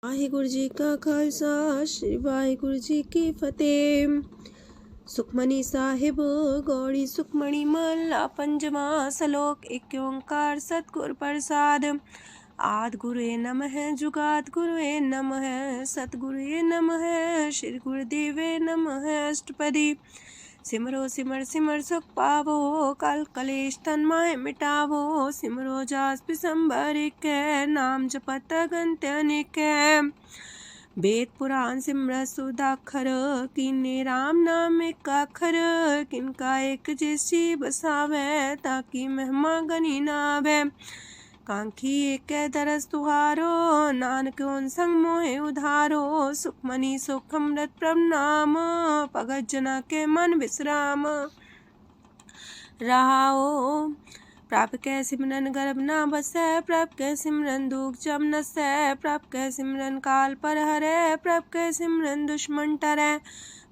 ਵਾਹਿਗੁਰੂ ਜੀ ਕਾ ਖਾਲਸਾ ਸ੍ਰੀ ਵਾਹਿਗੁਰੂ ਜੀ ਕੀ ਫਤਿਹ। ਸੁਖਮਨੀ ਸਾਹਿਬ ਗੌੜੀ ਸੁਖਮਣੀ ਮਹਲਾ ਪੰਜਵਾਂ ਸ਼ਲੋਕ। ਇੱਕ ਓੰਕਾਰ ਸਤਿਗੁਰ ਪ੍ਰਸਾਦ। ਆਦਿ ਗੁਰੁਏ ਨਮః ਜੁਗਾਦ ਗੁਰੁਏ ਨਮঃ ਸਤਿਗੁਰੁਏ ਨਮঃ ਸ੍ਰੀ ਗੁਰਦੇਵੇ ਨਮঃ। ਅਸ਼ਟਪਦੀ। सिमरो सिमर सिमर सुख पावो कल कलेश तन माहे मिटावो। सिमरो जास पिसंबर के नाम जपत अगंत अनेक। वेद पुराण सिमरत सुदाखर कीने राम नाम एक अखर। किनका एक जैसी बसावे ताकि महिमा गनी नावे। कांखी एक दरस तुहारो नानक उन संग मोहे उधारो। सुखमनी सुख अमृत प्रभ नाम भगत जना के मन विश्राम। रहाओ प्रभ कै सिमरन गर्भ ना बसै। प्रभ कै सिमरन दुख जम नसै। प्रभ कै सिमरन काल पर हरै। प्रभ कै सिमरन दुश्मन टरै।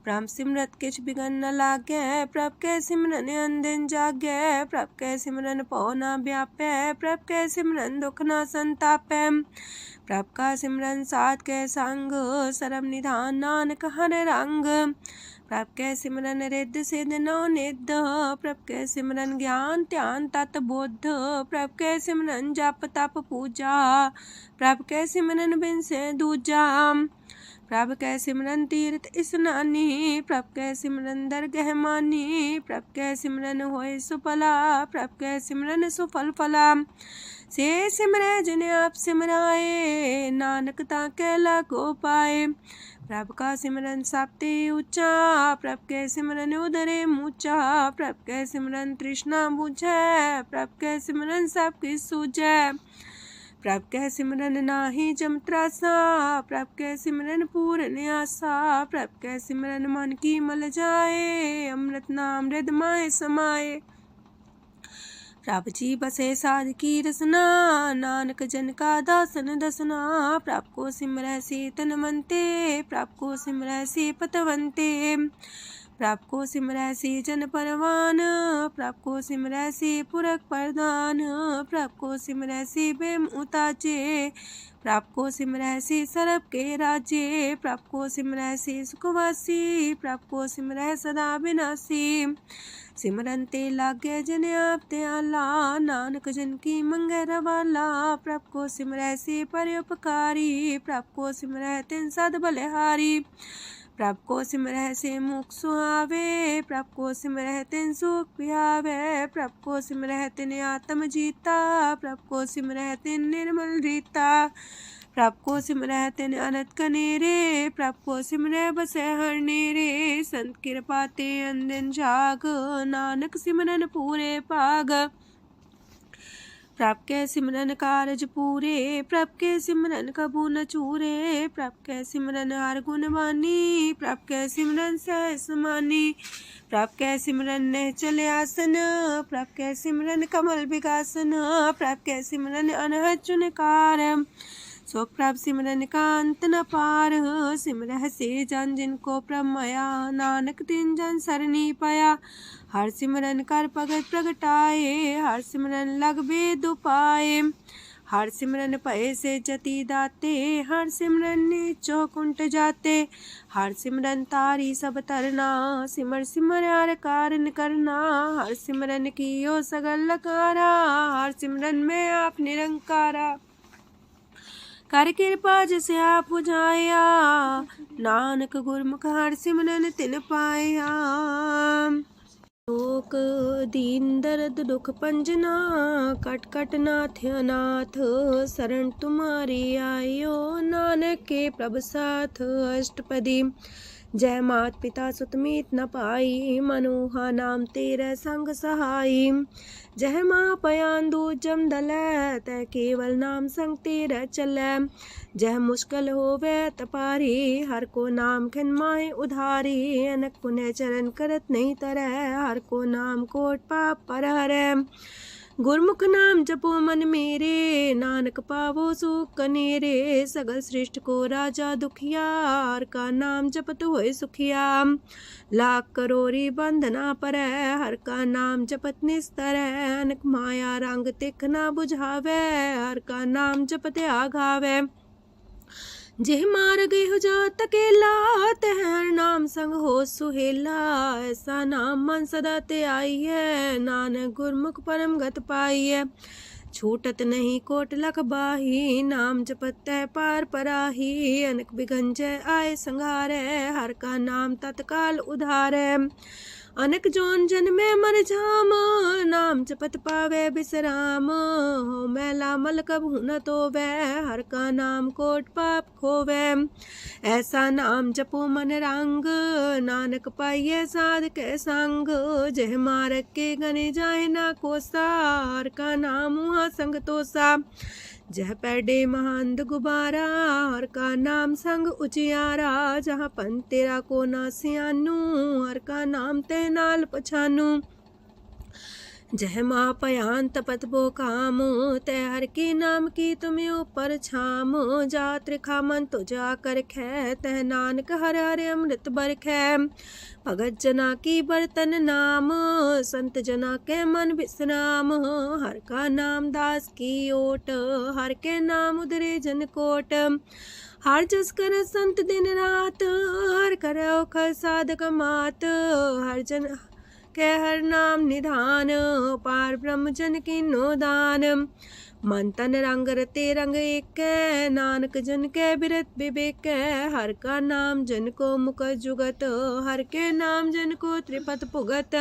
प्रभ सिमरत किछ बिगन न लागै। प्रभ कै सिमरन अनदिन जागै। प्रभ कै सिमरन पौ न व्यापै। प्रभ कै सिमरन दुख न संतापै। प्रभ का सिमरन साध कै संग सरब निधान नानक हर रंग। प्रभ कै सिमरन रिद्ध सिद्ध नौ निध। प्रभ कै सिमरन ज्ञान ध्यान तत बुद्ध। प्रभ कै सिमरन जप तप पूजा। प्रभ कै सिमरन बिन से दूजा। प्रभ कै सिमरन तीर्थ स्नानी। प्रभ कै सिमरन दरगह मानी। प्रभ कै सिमरन होए सुफला। प्रभ कै सिमरन सुफल फला। से सिमरै जिन आप सिमराए नानक ताके लागो पाए। प्रभ का सिमरन सबते ऊंचा। प्रभ कै सिमरन उदरे मूचा। प्रभ कै सिमरन तृष्णा बुझै। प्रभ कै सिमरन सब किछ सूझै। प्रभ कै सिमरन नाही जम त्रासा। प्रभ कै सिमरन पूर्ण आसा। प्रभ कै सिमरन मन की मल जाए। अमृत नाम हृद माहे समाए। प्रभ जी बसे साध की रसना नानक जन का दासन दसना। प्रभ को सिमरै से तनवंते। प्रभ को सिमरै से पतवंते। प्रभ को सिमरै से जन परवान। प्रभ को सिमरै से पुरख प्रधान। प्रभ को सिमरै से बेम उताचे। प्रभ को सिमरै से सरब के राजे। प्रभ को सिमरै से सुखवासी। प्रभ को सिमरै सदा विनाशी। सिमरन ते लागे जन आप दयाला नानक जन की मंगै रवाला। प्रभ को सिमरै से परोपकारी। प्रभ को सिमरै तिन सद बलिहारी। प्रभ को सिमरै से मुख सुहावे। प्रभ को सिमरै तिन सुख पिहावे। प्रभ को सिमरै तिन आत्म जीता। प्रभ को सिमरै तिन निर्मल रीता। प्रभ को सिमरै तिन अनंत कनेरे। प्रभ को सिमरै बसै हर नेरे। संत कृपा ते अंदिन जाग नानक सिमरन पूरे भाग। प्रभ कै सिमरन कारज पूरे। प्रभ कै सिमरन कबू न चूरे। प्रभ कै सिमरन हर गुण वानी। प्रभ कै सिमरन सहज समानी। प्रभ कै सिमरन निश्चल आसन। प्रभ कै सिमरन कमल विगासन। प्रभ कै सिमरन अनहद चुनकार। सो प्रभ सिमरन का अंत न पार। सिमरह से जन जिनको प्रभ माया नानक तिन जन सरनी पाया। हर सिमरन कर भगत प्रगटाए। हर सिमरन लग वेद उपाय। हर सिमरन भय से जति दाते। हर सिमरन नीचो कुंट जाते। हर सिमरन तारी सब तरना। सिमर सिमर हर कारण करना। हर सिमरन कियो सगल लकारा। हर सिमरन में आप निरंकारा। कर कृपा जिसे आप बुझाया नानक गुरमुख हर सिमरन तिन पाया। लोक दीन दर्द दुख पंजना कट कट नाथ अनाथ। शरण तुम्हारी आयो नानक के प्रभ साथ। अष्टपदी। जय मात पिता सुत मीत न पाई। मनोहा नाम तेरे संग सहाई। जय माँ पयान दूज जम दलै तै केवल नाम संग तेरे चलै। जह मुश्किल होवे तपारी हर को नाम खिन माहे उधारी। अनक पुण्य चरण करत नहीं तरह हर को नाम कोट पाप पर हरै। गुरमुख नाम जपो मन मेरे नानक पावो सुख कनेरे। सगल सृष्टि को राजा दुखिया हर का नाम जपत होए सुखिया। लाख करोरी बंधना परै हर का नाम जपत निस्तर। अनक माया रंग तिख ना बुझावे हर का नाम जपत आघावे। जेह मार गए हो जात अकेला, तह हर नाम संग हो सुहेला। ऐसा नाम मन सदा ते आई है, नानक गुरमुख परम गत पाई है। छूटत नहीं कोट लख बाही, नाम जपत है पार पराही। अनक बिघन जय आए संघारे, हर का नाम तत्काल उधारे। अनक जोन जन्मे मर जाम, नाम जपत पावे बिसराम। हो मैला मल कबहू न तोवे, हर का नाम कोट पाप खोवे। ऐसा नाम जपो मन रंग, नानक पाइये साध के संग। जह मारक के गने जाए ना कोसा, हर का नाम हुआ संग तोसा। जह पैडे महांद गुबारा, हर का नाम संग उजियारा। जहाँ पन तेरा को ना सियानू, हर का नाम ते नाल पछानू। जह माँ पयान तपत बो काम, तय हर के नाम की तुम्हें ऊपर छाम। जात रिखा मन तो जा कर खे, तह नानक हर हर अमृत बरखै। भगत जना की बर्तन नाम, संत जना के मन विश्राम। हर का नाम दास की ओट, हर के नाम उधरे जन कोट। हर जस कर संत दिन रात, हर करो खर साधक मात। हर जन के हर नाम निधान, पार ब्रह्म जन की नो दान। मन तन रंग रते रंग एक, नानक जन के बिरत विवेक। हर का नाम जन को मुख जुगत, हर के नाम जन को त्रिपत पुगत।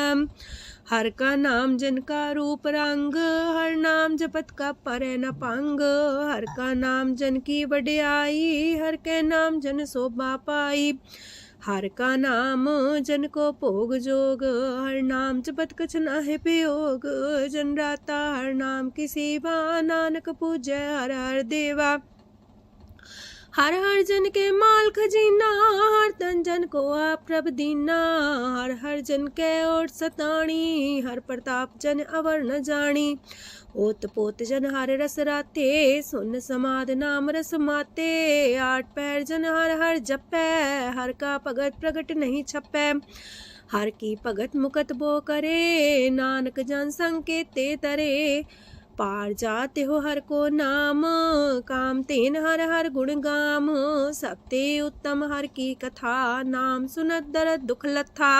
हर का नाम जन का रूप रंग, हर नाम जपत का परे न पंग। हर का नाम जन की वडियाई, हर के नाम जन शोभा पाई। हर का नाम जन को भोग जोग, हर नाम जपत कछ नाहि वियोग। जन राता हर नाम की सेवा, नानक पूजय हर हर देवा। हर हर जन के माल खजीना, हर तन जन को आप प्रभ दीना। हर हर जन के ओट सताणी, हर प्रताप जन अवर न जानी। ओत पोत जन हर रस राते, सुन समाध नाम रस माते। आठ पैर जन हर हर जपै, हर का भगत प्रगट नहीं छपै। हर की भगत मुकत बो करे, नानक जन संकेते तरे। पार जाते हो हर को नाम, काम तेन हर हर गुण गाम। सबते उत्तम हर की कथा, नाम सुनत दरद दुख लथा।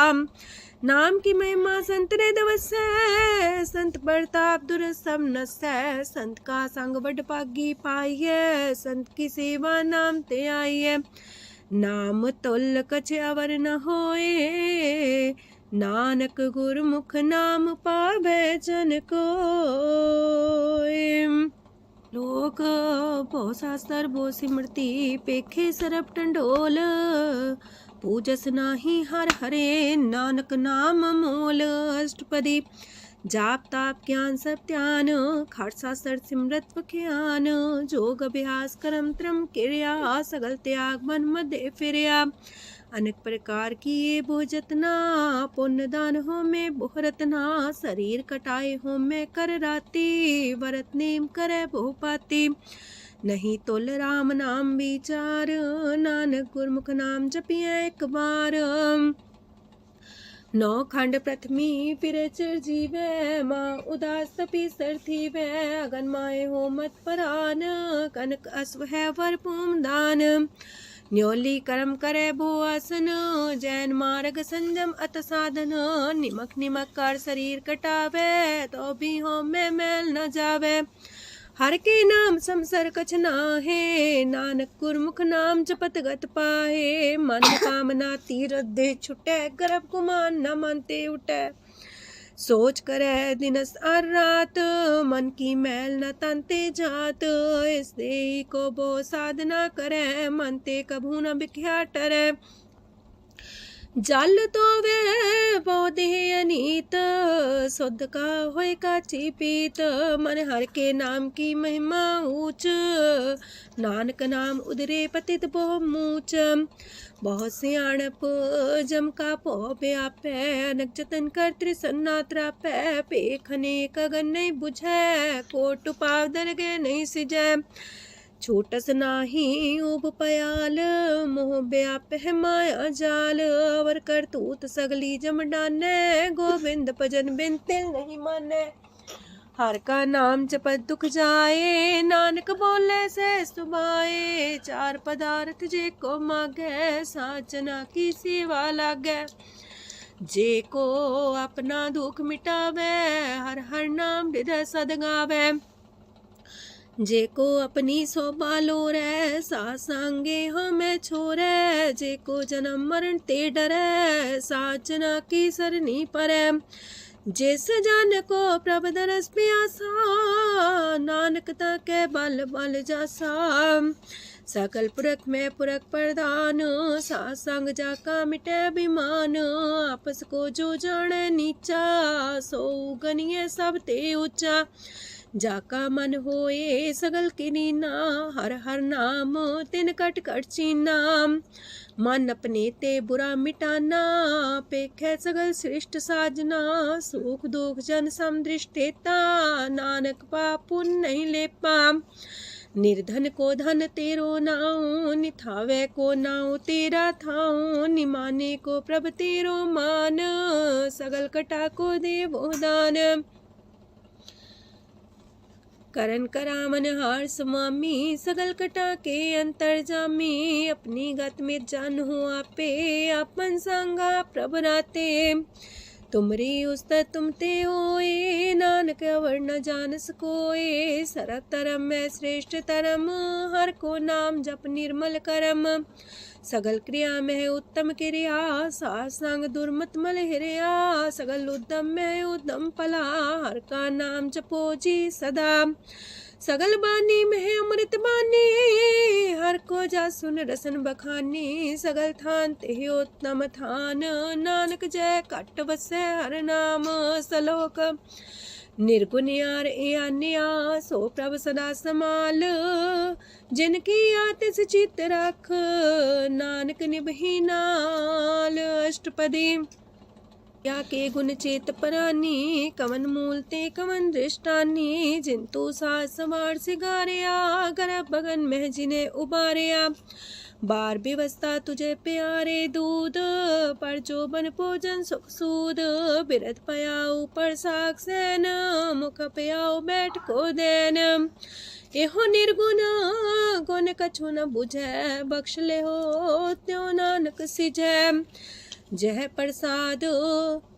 नाम की महिमा संत रे दवसै, संत प्रताप दुर सब नसै। संत का संग बड़ पागी पाइये, संत की सेवा नाम ते आइये। नाम तुल कछ अवर न होए, नानक गुरमुख नाम पावे जन कोय। लोक बहु शास्त्र बहु सिमरती, पेखे सरब टंडोल। पूजस नाही हर हरे, नानक नाम मोल। अष्टपदी जाप ताप ज्ञान सब ध्यान, खालसा सर सिमरत ज्ञान। जोग अभ्यास करम त्रम क्रिया, सगल त्याग मन मध्य फिरिया। अनेक प्रकार की ये बहु जतना, पुण्य दान हो में बहु रतना। शरीर कटाए हो में कर राती, व्रत नेम करे बहु पाती। नहीं तोल राम नाम विचार, नानक गुरमुख नाम जपिए एक बार। नौ खंड प्रथमी फिर चिर जीवे, माँ उदास तपी सर थीवे। अगन माए हो मत परान, कनक अश्व है वर पूम दान। न्योली कर्म करे भो आसन, जैन मार्ग संजम अत साधन। निमक निमक कर शरीर कटावे, तो भी हो में मैल न जावे। हर के नाम समसर कछ नाहे, नानक गुरमुख नाम जपत गत पाहे। मन कामना तीरथ दे छुटे, गर्भ गुमान न मानते उठे। सोच करे दिनस और रात, मन की मैल न तनते जात। इस देही को बो साधना करे, मनते कभू न बिख्या टरे। जल तो वे बोधे अनीत, शुद्ध का होय काची पीत। मन हर के नाम की महिमा ऊंच, नानक नाम उदरे पतित बहु मूच। बहुत सियाणप जम का पो व्यापै, अनक जतन कर त्रिसन्ना त्रापै। पेखने कगन नहीं बुझै, कोट पाव दरगे नहीं सिजै। छोटस नाही उब पयाल, मोह व्याप है माया जाल। अवर करतूत सगली जम डाने, गोविंद भजन बिन तिल नहीं माने। हर का नाम जपत दुख जाए, नानक बोले से सुभाए। चार पदार्थ जे को मागे, साजना की सेवा लागे। जे को अपना दुख मिटावे, हर हर नाम हृदय सद गावे। जे को अपनी शोभा लोरे, सासंगे हमें छोरे। जे को जन्म मरण ते डरे, साजना की सरनी परे। जिस जन को प्रभ दरस प्यासा, नानक ताके बल बल जासा। सकल पुरख में पुरख प्रधान, सासंग जाका मिटे अभिमान। आपस को जो जाने नीचा, सो गनिये सब ते ऊंचा। जाका मन होए सगल किनीना, हर हर नाम तिन कट कट चीना। मन अपने ते बुरा मिटाना, पेखे सगल सृष्ट साजना। सुख दुख जन समदृष्टेता, नानक पाप पुण्य नहीं लेपा। निर्धन को धन तेरो नाऊ, निथावे को नाऊ तेरा थाऊ। निमाने को प्रभ तेरो मान, सगल कटा को देवो दान। करन करामन हार समामी, सगल कटा के अंतर जामी। अपनी गत में जान हो आपे, अपन संगा प्रभ राते। तुमरी उस्ता तुम ते होए, नानक अवर न जान सकोए। सरब तरम में श्रेष्ठ तरम, हर को नाम जप निर्मल करम। सगल क्रिया में उत्तम क्रिया, सासंग दुर्मत मल हिरिया। सगल उद्यम में उद्यम फला, हर का नाम जपो जी सदा। सगल बानी में अमृत बानी, हर को जा सुन रसन बखानी। सगल थान ते उत्तम थान, नानक जय कट बसे हर नाम सलोक। निर्गुण यार अन्या, सो प्रभ सदा समाल। जिनकी आतिस चित रख, नानक निभही नाल। अष्टपदी या के गुण चेत परानी, कवन मूल ते कवन दृष्टानी। जिंतु सास सवार सिगारिया, गर्भ बगन में जिन्हें उबारिया। बार व्यवस्था तुझे प्यारे दूध, पर जो बन भोजन सुख सूद। बिरत पयाऊ पर साग सैन, मुख पयाऊ बैठ को देन। एहो निर्गुण गुण कछु न बुझै, बख्श ले हो त्यों नानक सिझै। जह प्रसाद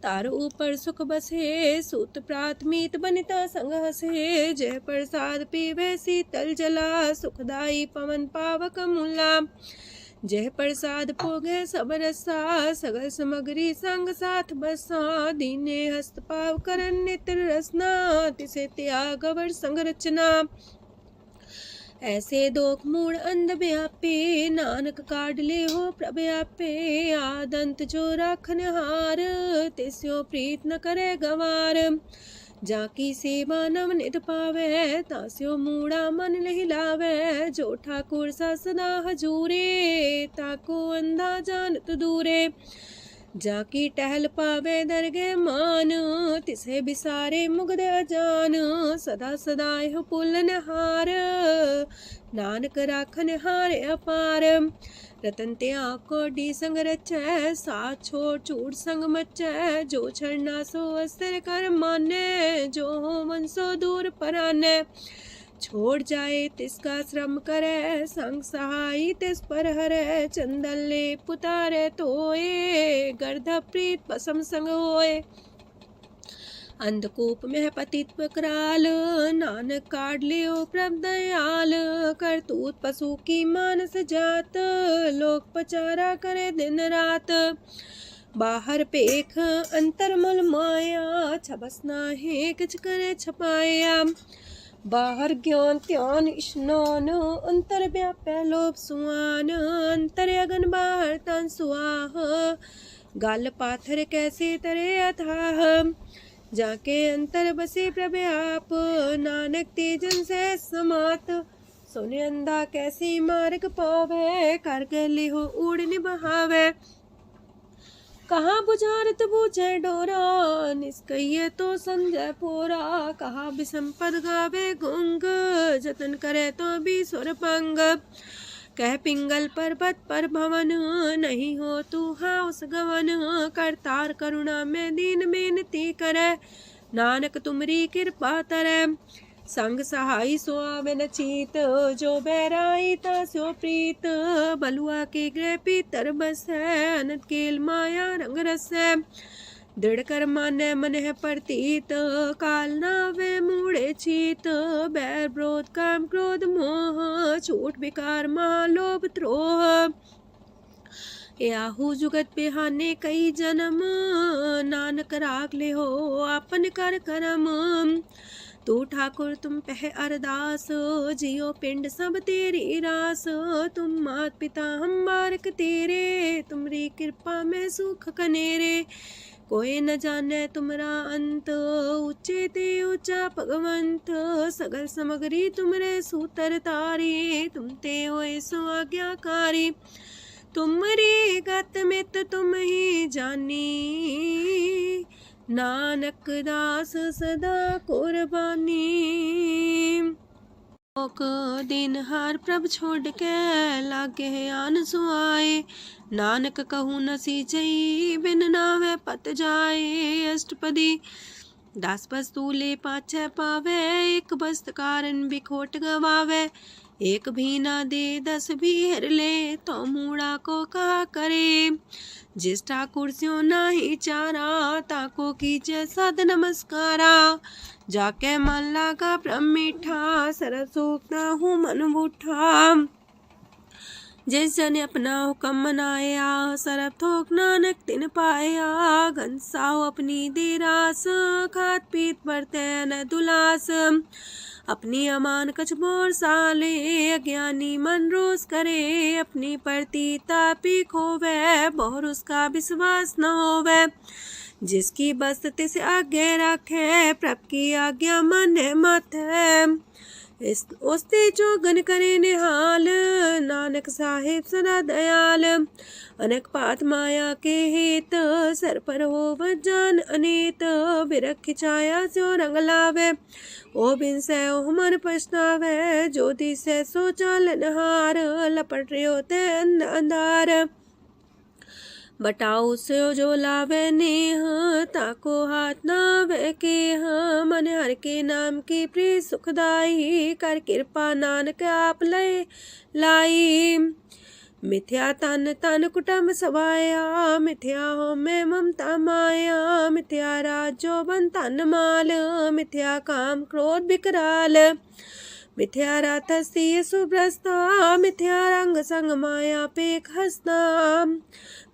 तार ऊपर सुख बसे, सूत प्रात मीत बनिता संग हसे। जह प्रसाद पीवे शीतल जला, सुखदाई पवन पावक मूला। जह प्रसाद भोगे सब रसा, सगल समग्री संग साथ बसा। दीने हस्त पाव करन नित्र रसना, तिसे त्याग अवर संग रचना। ऐसे दोख मूड अंध व्यापे, नानक काढ़ ले हो प्रभ आपे। आदंत जो राखन हार, तिस्यो प्रीत न करे गवार। जाकी सेवा नव निध पावे, तास्यो मूड़ा मन लहिलावे। जो ठाकुर सा सदा हजूरे, ताको अंधा जानत दूरे। जाकी टहल पावे दरगे मान, तिसे बिसारे मुग्ध अजान। सदा सदा यह पुलन हार, नानक राखन हार अपार। रतन त्याग कोडी संग रचै, साथ छोड़ चूड़ संग मचै। जो छड़ना सो अस्थिर कर माने, जो हो मन सो दूर पराने। छोड़ जाए तिसका श्रम करे, संग सहाई तिस पर हरे। चंदन ले पुतारे तोए, गर्ध प्रीत पसम संग होए। अंधकूप में पतित कराल, नानक काढ़ लियो प्रभ दयाल। करतूत पशु की मानस जात, लोक पचारा करे दिन रात। बाहर पेख अंतर मूल माया, छबस नाहे किछ करे छपाया। बाहर ज्ञान त्यान स्नान, अंतर व्यापै लोभ सुआन। अंतर अगन बाहर तन सुआह, गल पाथर कैसे तरे अथाह। जाके अंतर बसे प्रभ आप, नानक तेजन से समात। सोने अंधा कैसे मार्ग पावे, कर गले हो उड़ निबहावे। कहाँ बुझारत बूझे डोरा, निष्कइये तो संजय पोरा। कहाँ बिसंपद गावे गुंग, जतन करे तो भी सुर पंग। कह पिंगल पर्वत पर भवन, नहीं हो तू हाउस गवन। करतार करुणा में दीन बेनती करे, नानक तुमरी कृपा तरੈ। संग सहाई सो आवे न चीत, जो बैराई तास्यो प्रीत। बलुआ के गृह पीतर बसै, अनंत केल माया रंग रसै। दृढ़ कर मानै मन है प्रतीत, काल नावे मूढ़े चीत। बैर विरोध काम क्रोध मोह, छूट विकार महालोभ द्रोह। याहू जुगत बिहाने कई जन्म, नानक राख ले हो आपन कर करम। तू ठाकुर तुम पह अरदास, जियो पिंड सब तेरी रास। तुम मात पिता हम बारक तेरे, तुमरी कृपा में सुख कनेरे। कोई न जाने तुमरा अंत, ऊंचे ते ऊंचा भगवंत। सगल समगरी तुमरे सूतर तारी, तुम ते होए सो आज्ञाकारी। तुमरी गत मित तुम ही जानी, नानक दास सदा कुर्बानी। दिन हार प्रभ छोड़ के, लागे आन सुआए। नानक कहूँ न सीचई, बिन नावे पत जाए। अष्टपदी दास बस्तु ले पाछे पावे, एक बस्त कारण बिखोट गवावे। एक भी ना दे दस भी हर ले, तो मूड़ा को कहा करे। जिस ठाकुर स्यो नाही चारा, ताको कीजे सद नमस्कारा। जाके मन लागा ब्रह्म मीठा, सरल सूखना हूँ मन बूठा। जिस जन अपना हुक्म मनाया, सरब थोक नानक तिन पाया। घनसाओ अपनी दे रास, खात पीत बरते न दुलास। अपनी अमान कछ बोर साले, अज्ञानी मन रोस करे। अपनी परती तापी खोवे, बहुर उसका विश्वास न होवे। जिसकी बस तिस आगे रखे, प्रभ की आज्ञा माने माथे। उसते जोगन करे निहाल, नानक साहिब सदा दयाल। अनेक पात माया के हेत, सर पर हो जान अनेत। बिरख छाया स्यो रंग लावे, ओ बिन से ओह मन पछतावे। जो दिसे सो चालन हार, लपट रहो ते अंधार। बटाऊ से जो लावे नेह, ताको हाथ नावे केह। मन हर के नाम की प्रिय सुखदाई, कर कृपा नानक आप लय लाई। मिथ्या तन तन कुटुम्ब सवाया, मिथ्या हो में ममता माया। मिथ्या राजो बन तन माल, मिथ्या काम क्रोध विकराल। मिथ्या रातसी सुभ्रस्ता, मिथ्या रंग संग माया पेख हस्ता।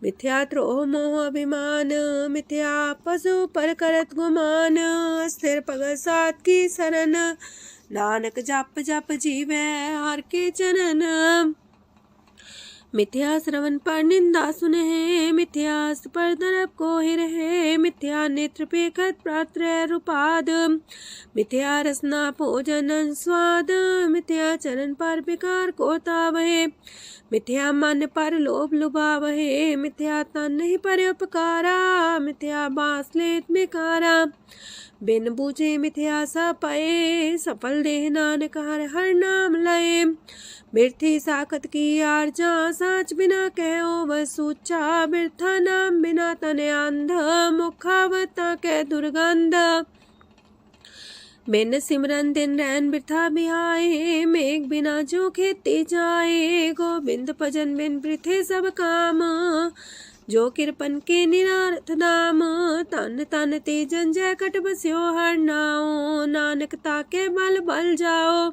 मिथ्या द्रोह मोह अभिमान, मिथ्या पशु पर करत गुमान। स्थिर पग सात की शरण, नानक जप जप जीवे हर के चरण। मिथ्या श्रवण पर निंदा सुने, मिथ्या पर दरब को ही रहे। मिथ्या नेत्र पेखत प्रात्र रूपाद, मिथ्या रसना भोजन स्वाद। मिथ्या चरण पर विकार को तावहे, मिथ्या मन पर लोभ लुभावहे। मिथ्या तन ही पर उपकारा, मिथ्या बास लेत बेकारा। बिन बूझे मिथ्या सा पाए, सफल देह नानक हर हर नाम लय। बिरथी साखत की आर्जा, साच बिना कहो वह सूचा। बिरथा नाम बिना तने अंध, मुखावता के दुर्गंध। बिन सिमरन दिन रैन बिरथा बिहाए, मेघ बिना जो खेती जाए। गोविंद भजन बिन बिरथे सब काम, जो किरपन के निरारथ दाम। तन तन ते जंजय कट बस्यो हर नाओ, नानक ताके बल बल जाओ।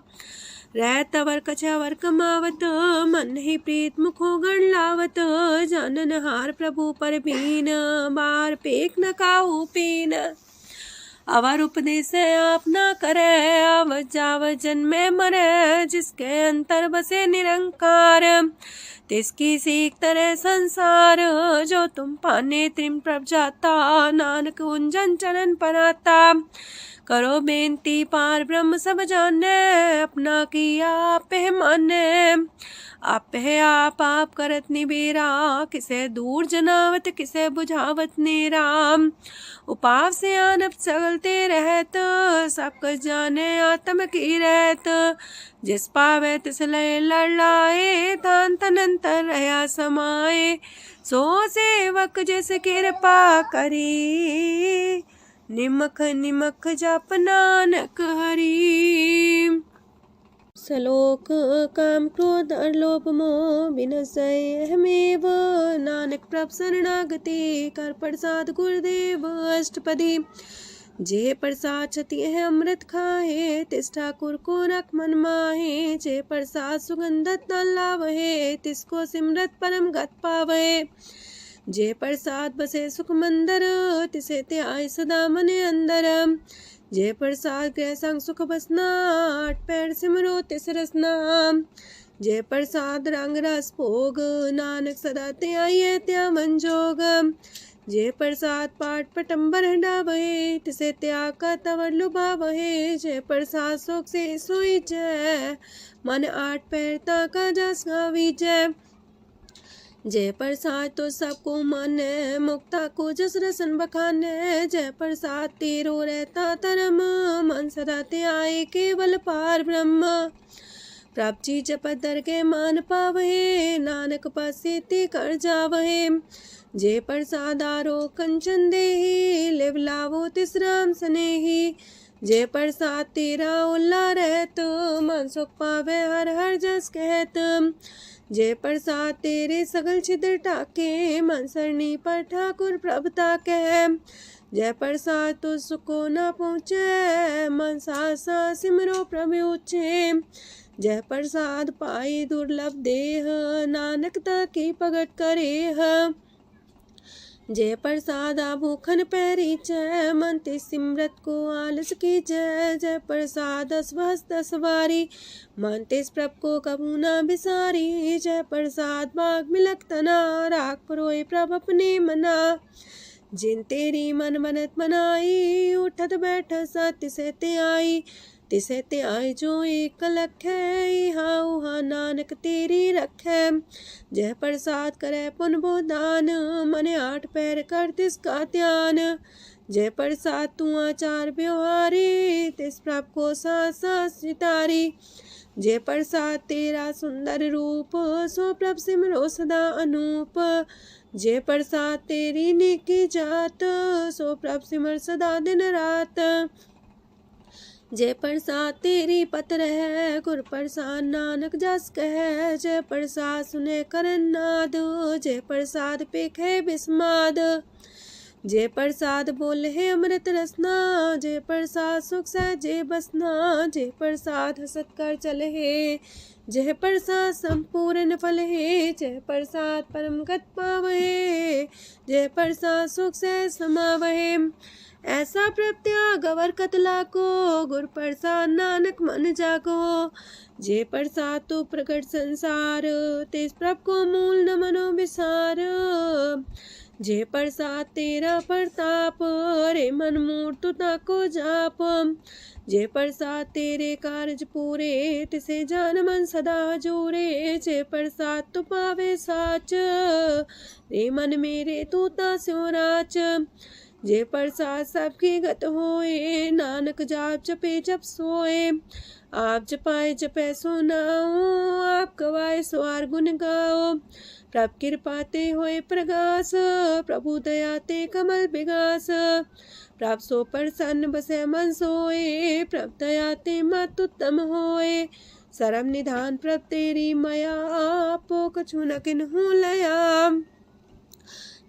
रह तवर कछवर कमावत, मन ही प्रीत मुखो गण लावत। जानन हार प्रभु पर बीन, बार पेख न काहू पीन। अवर उपदेश आप न करे, आवत जावत जन्मे मरे। जिसके अंतर बसे निरंकार, तिसकी सीख तरह संसार। जो तुम पाने त्रिम प्रभ जाता, नानक उंजन चरण पर आता। करो बेनती पार ब्रह्म सब जाने, अपना किया आप माने। आप है आप करत निबेरा, किसे दूर जनावत किसे बुझावत नेरा। उपाव से आनप चलते रहत, सब कुछ जाने आत्म की रहत। जिस पावे तिस लय लड़ लाए, तान तनंतर रहा समाए। सो सेवक जिस कृपा करी, निमख निमख जप नानक हरि। सलोक काम क्रोध लोभ मोह विनशय अहमेव, नानक प्रभ शरणागति कर प्रसाद गुरुदेव अष्टपदी। जे प्रसाद छति है अमृत खाहे, तिस ठाकुर को रख मन माहे। जे प्रसाद सुगंधत न लावहे, तिसको सिमरत परम गत पावहे। जे प्रसाद बसे सुख मंदर, तिसे त्याय सदा मने अंदर। जे प्रसाद गृह संग सुख बसना, आठ पैर सिमरो तिस रसना। जे प्रसाद रंग रस भोग, नानक सदा त्याये त्या मन जोग। जे प्रसाद पाठ पटम्बर डावहे, तिसे त्याग का तवर लुभावहे। जे प्रसाद शोक से सोई जय, मन आठ पैर ताका जस गावी जय। जय प्रसाद तो सबको माने, मुक्ता को जस रसन बखाने। जय प्रसाद तेरो रहता धर्म, मन सदा त्याए केवल पार ब्रह्म। प्रभ जी जपत दर के मान पावहे, नानक पासे ते कर जावहे। जे प्रसाद आरो कंचन देहि, लिव लावो तिस राम स्नेही। जे प्रसाद तेरा उल्ला रहत, मन सुख पावे हर हर जस कहत। जे प्रसाद तेरे सगल छिद्र टाके, मन सरनी पर ठाकुर प्रभ ताके। जय प्रसाद तो सुको न पहुँचे, मन सा सिमरो प्रभु ऊँचे। जय प्रसाद पाई दुर्लभ देह, नानक ताकी प्रगट करे। जय प्रसाद आभूखन पैरी जय, मन ते सिमरत को आलस की जय। जय प्रसाद अस्वस्थ सवारी, मन तेस प्रभ को कबू न बिसारी। जय प्रसाद बाग मिलक तना, राख परोए प्रभ अपने मना। जिन तेरी मन मनत मनाई, उठत बैठत सत्य से ते आई। तिसे ते आई जो एक लख है, हाँ उहाँ नानक तेरी रखै। जय प्रसाद करे पुन बोदान, मने आठ पैर कर तिसका ध्यान। जय प्रसाद तू आचार व्यवहारी, तिस प्रभ को सास सितारी। जय प्रसाद तेरा सुंदर रूप, सो प्रभ सिमरो सदा अनूप। जय प्रसाद तेरी नेकी जात, सो प्रभ सिमर सदा दिन रात। जय प्रसाद तेरी पत्र है, गुर प्रसाद नानक जस कह। जय प्रसाद सुने करन नाद, जय प्रसाद पेखे बिस्माद। जय प्रसाद बोले है अमृत रसना, जय प्रसाद सुख सहजे बसना। जय प्रसाद हसत कर चले है, जय प्रसाद संपूर्ण फल है। जय प्रसाद परम गत पावहे, जय प्रसाद सुख से समावहे। ऐसा प्रत्याग अवर कतला को, गुर प्रसाद नानक मन जागो। जे प्रसाद तो प्रकट संसार, तेज प्रभ को मूल न मनो विसार। जे प्रसाद तेरा प्रताप, रे मन मूर्त ताको जाप। जे प्रसाद तेरे कारज पूरे, तिसे जान मन सदा जोरे। जे प्रसाद तू पावे साच, रे मन मेरे तू ता स्यो राच। जे प्रसाद सबकी गत होए, नानक जाप जपे जप सोए। आप जपाए जपे सो नाओ, आप गवाए सो आर गुण गाओ। प्रभ कृपा ते होए प्रगास, प्रभु दया ते कमल विगास। प्रभ सो प्रसन्न बसे मन सोए, प्रभ दया ते मत उत्तम होए। सरम निधान प्रभ तेरी मया, आपो कछु न किन्हु लया।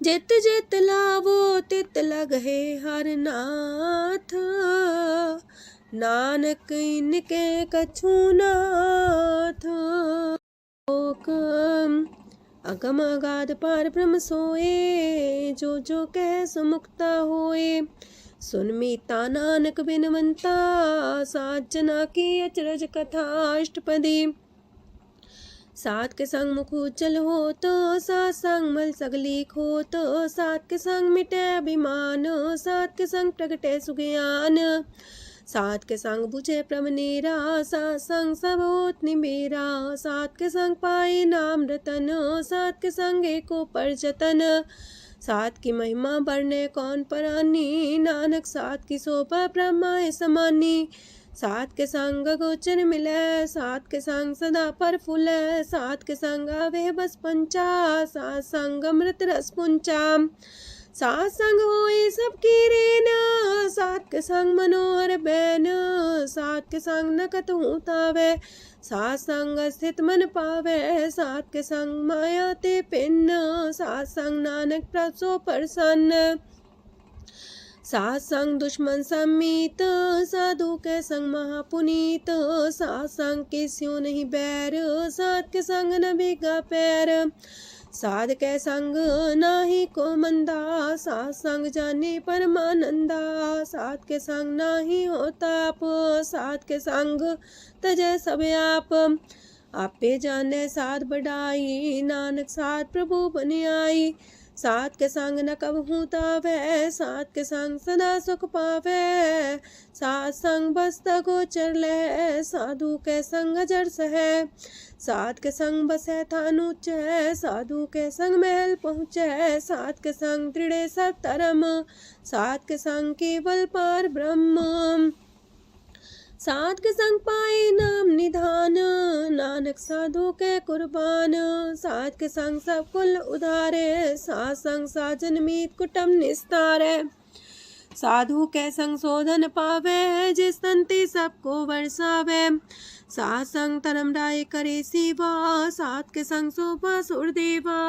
जित जित लावो तित लगहे हर नाथ, नानक इनके कछु नाथ। अगम अगाध पार ब्रह्म सोए, जो जो कह सो मुक्ता होए। सुन मीता नानक बिनवंता, सात जना की अचरज कथा अष्टपदी। सात के संग मुख उज्जल हो तो, सात संग मल सगलीक हो तो। सात के संग मिटे अभिमान, सात के संग प्रगटे सुज्ञान। सात के संग बुझे प्रमनेरा, सात संग सब होत निमेरा। सात के संग पाए नाम रतन, सात के संग एको पर जतन। सात की महिमा बरने कौन परानी, नानक सात की शोभा ब्रह्मा समानी। सात के संग गोचर मिले, सात के संग सदा पर फूले। सात के संग आवे बस पंचा, सात संग अमृत रस पुंचा। सात संग होए सबकी रेन, सात के संग मनोहर बैन, सात के संग न कतहु तावै, सात संग स्थित मन पावै, सात के संग माया ते पिन, सात संग नानक प्रभ सो प्रसन्न, सात संग दुश्मन समीत, साधु के संग महापुनीत, सात संग किस्यों नहीं बैर, सात के संग न भीगा पैर, साध के संग नाही को मंदा, सात संग जाने परमानंदा, सात के संग नाही हो ताप, सात के संग तजै सब आप, आपे जाने साध बढ़ाई, नानक साध प्रभु बन आई, सात के संग न कबहू तावै, सात के संग सदा सुख पावै, सात संग बस्त गोचर लहै, साधु के संग अजर सहै, सात के संग बसै थान ऊंचै, साधु के संग महल पहुँचै, सात के संग दृढ़ सब धर्म, सात के संग केवल पार ब्रह्म, सात के संग पाए नाम निधान, नानक साधु के कुर्बान, सात के संग सब कुल उधारे, सात संग साजन मीत कुटुम निस्तारे, साधु के संग शोधन पावे, जिस तंती सबको वर्षावे, सात संग धर्म राय करे सेवा, सात के संग शोभा सुरदेवा,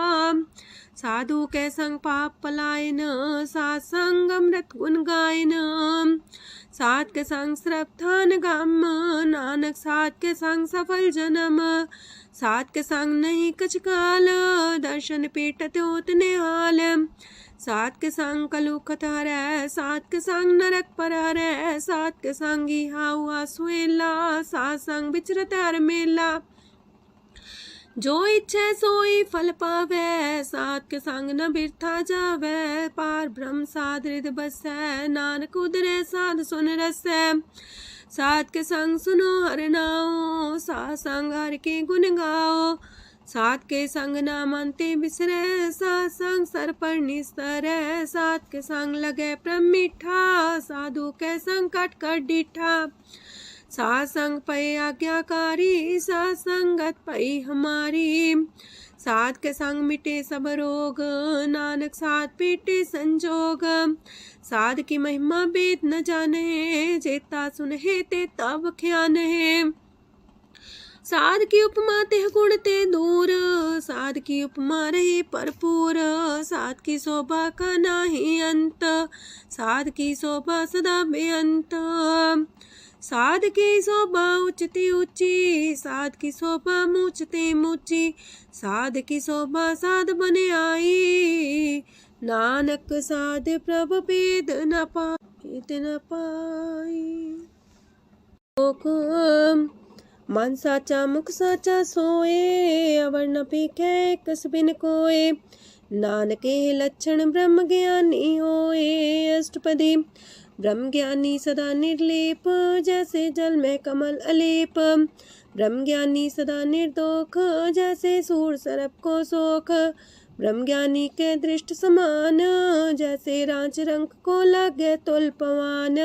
साधु के संग पाप पलायन, सात संग अमृत गुण गायन, सात के संग श्रद्धान गम, नानक सात के संग सफल जन्म, सात के संग नहीं कछ काल, दर्शन पेटत होत निहाल, सात के संग कलुखत हरै, सात के संग नरक पर हरै, सात के संग इहा हुआ सुहेला, सात संग विचरत हर मेला, जो इच्छे सोई फल पावै, सात के संग न बिरथा जावै, पार ब्रह्म साध हृदय बसै, नानक उदरै साध सुन रसै, सात के संग सुनो हर नाओ, सात संग हर के गुण गाओ, सात के संग ना मानते बिसरै, सात संग सर पर निस्तरै, सात के संग लगे प्रेम मीठा, साधु के संग कट कर डीठा, सात संग पै आज्ञाकारी, सात संगत पै हमारी, सात के संग मिटे सब रोग, नानक सात पीटे संजोग, साध की महिमा वेद न जाने, जेता सुनहे ते तब ख्यान है, साध की उपमा ते गुण ते दूर, साध की उपमा रही भरपूर, साध की शोभा का नाही अंत, साध की शोभा सदा बेअंत, साध की शोभा उच्चती ऊंची, साध की शोभा मूचते मूची, साध की शोभा साध बने आई, नानक साध प्रभ भेद न पाई, मन साचा मुख साचा सोए, अवर न पीखे कस बिन कोए, नानके लक्षण ब्रह्म ज्ञानी होए, अष्टपदी ब्रह्म ज्ञानी सदा निर्लेप, जैसे जल में कमल अलेप, ब्रह्म ज्ञानी सदा निर्दोख, जैसे सूर सर्प को सोख, ब्रह्म ज्ञानी के दृष्ट समान, जैसे रांच रंग को लगे तुल पवान,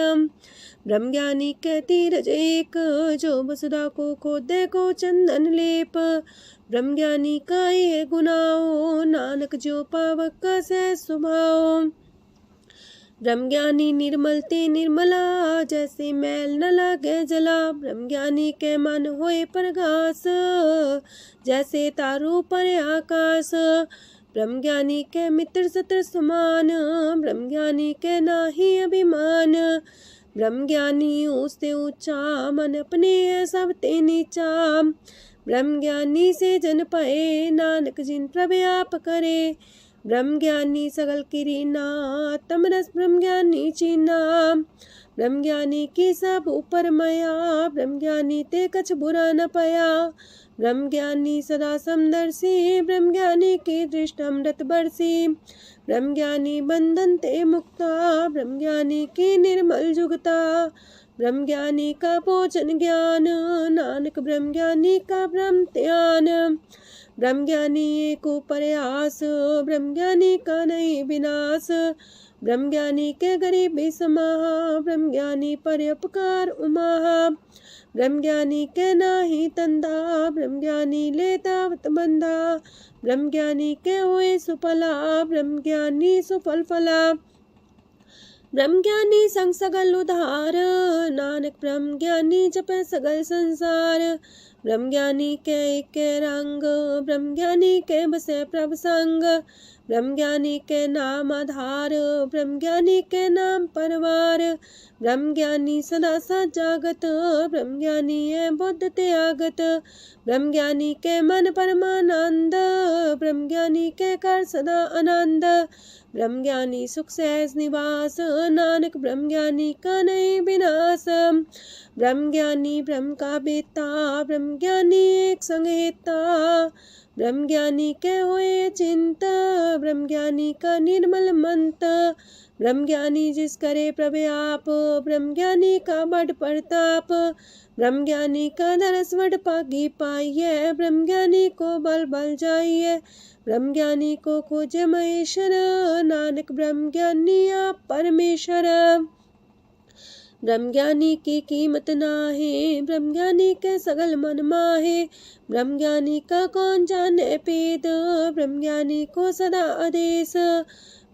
ब्रह्म ज्ञानी के तीरज एक, जो वसुधा को खोदे को चंदन लेप, ब्रह्म ज्ञानी का ये गुनाओ, नानक जो पावक का सह स्वभाव, ब्रह्म ज्ञानी निर्मल ते निर्मला, जैसे मैल न लागे जला, ब्रह्म ज्ञानी के मन होए प्रगास, जैसे तारू पर आकाश, ब्रह्म ज्ञानी के मित्र सत्र समान, ब्रह्म ज्ञानी के नाही अभिमान, ब्रह्म ज्ञानी ऊंचते ऊंचा, मन अपने है सब ते नीचा, ब्रह्म ज्ञानी से जन पाए, नानक जिन प्रभ आप करे, ब्रह्म ज्ञानी सगल किरीना, तमरस ब्रह्म ज्ञानी चीना, ब्रह्म ज्ञानी की सब ऊपर मया, ब्रह्म ज्ञानी ते कछ बुरा न पाया, ब्रह्म ज्ञानी सदा समदर्शी, ब्रह्म ज्ञानी की दृष्ट अमृत बरसी, ब्रह्म ज्ञानी बंधन ते मुक्ता, ब्रह्म ज्ञानी की निर्मल जुगता, ब्रह्म ज्ञानी का भोजन ज्ञान, नानक ब्रह्म ज्ञानी का ब्रह्म ध्यान, ब्रह्म ज्ञानी एक प्रयास, ब्रह्म ज्ञानी का नहीं विनाश, ब्रह्म ज्ञानी के गरीबी समाहा, ब्रह्म ज्ञानी पर उपकार उमाहा, ब्रह्म ज्ञानी के नाही तंदा, ब्रह्म ज्ञानी लेता बंधा, ब्रह्म ज्ञानी के हुए सुफला, ब्रह्म ज्ञानी सुफल फला। ब्रह्म ज्ञानी संग सगल उधार, नानक ब्रह्म ज्ञानी जपे सगल संसार। ब्रह्म ज्ञानी के रंग, ब्रह्म ज्ञानी के बसे प्रभ संग, ब्रह्म ज्ञानी के नाम आधार, ब्रह्म ज्ञानी के नाम परवार। ब्रह्म ज्ञानी सदा सजागत, ब्रह्म ज्ञानी है बुद्ध त्यागत, ब्रह्म ज्ञानी के मन परमानंद, ब्रह्म ज्ञानी के कर सदा आनंद। ब्रह्म ज्ञानी सुख सहज निवास, नानक ब्रह्म ज्ञानी का नहीं विनाश। ब्रह्म ज्ञानी ब्रह्म का बेता, ब्रह्म ज्ञानी एक संग हेता, ब्रह्म ज्ञानी के हुए चिंत, ब्रह्म ज्ञानी का निर्मल मंत। ब्रह्म ज्ञानी जिस करे प्रभु आप, ब्रह्म ज्ञानी का बड़ प्रताप, ब्रह्म ज्ञानी का दरस वड पागी पाइये, ब्रह्म ज्ञानी को बल बल जाइए, ब्रह्म ज्ञानी को खोजे महेश्वर, नानक ब्रह्म ज्ञानी आप परमेश्वर। ब्रह्म ज्ञानी की कीमत नाहे, ब्रह्म ज्ञानी के सगल मन माहे, ब्रह्म ज्ञानी का कौन जाने पेद, ब्रह्म ज्ञानी को सदा आदेश,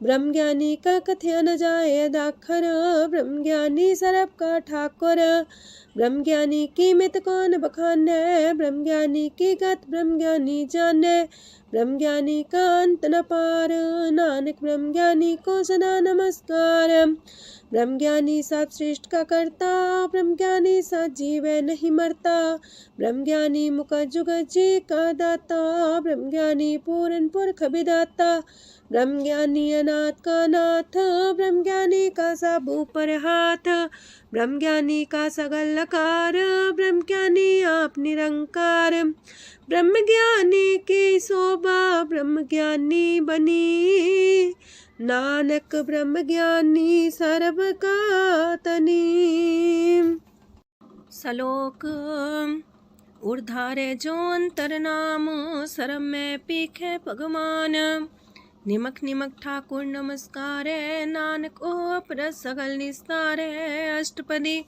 ब्रह्म ज्ञानी का कथ्य न जाए दाखर, ब्रह्म ज्ञानी सरब का ठाकुर। ब्रह्म ज्ञानी की मित कौन बखाने, ब्रह्म ज्ञानी की गत ब्रह्म ज्ञानी जाने, ब्रह्म ज्ञानी का अंत न पार, नानक ब्रह्म ज्ञानी को सदा नमस्कार। ब्रह्म ज्ञानी सब सृष्ट का करता, ब्रह्म ज्ञानी सजीव नहीं मरता, ब्रह्म ज्ञानी मुख जुग जी का दाता, ब्रह्म ज्ञानी पूरन पुरख विदाता, ब्रह्म ज्ञानी अनाथ का नाथ, ब्रह्म ज्ञानी का सब ऊपर हाथ, ब्रह्म ज्ञानी का सगल लकार, ब्रह्म ज्ञानी आप निरंकार। ब्रह्म ज्ञानी की शोभा ब्रह्म ज्ञानी बनी, नानक ब्रह्म ज्ञानी सर्व का तनी। श्लोक ऊर्धारे जो अंतर नाम, सरम में पीखे भगवान, निमक निमक ठाकुर नमस्कार, नानक ओ अपर सगल निस्तार। अष्टपदी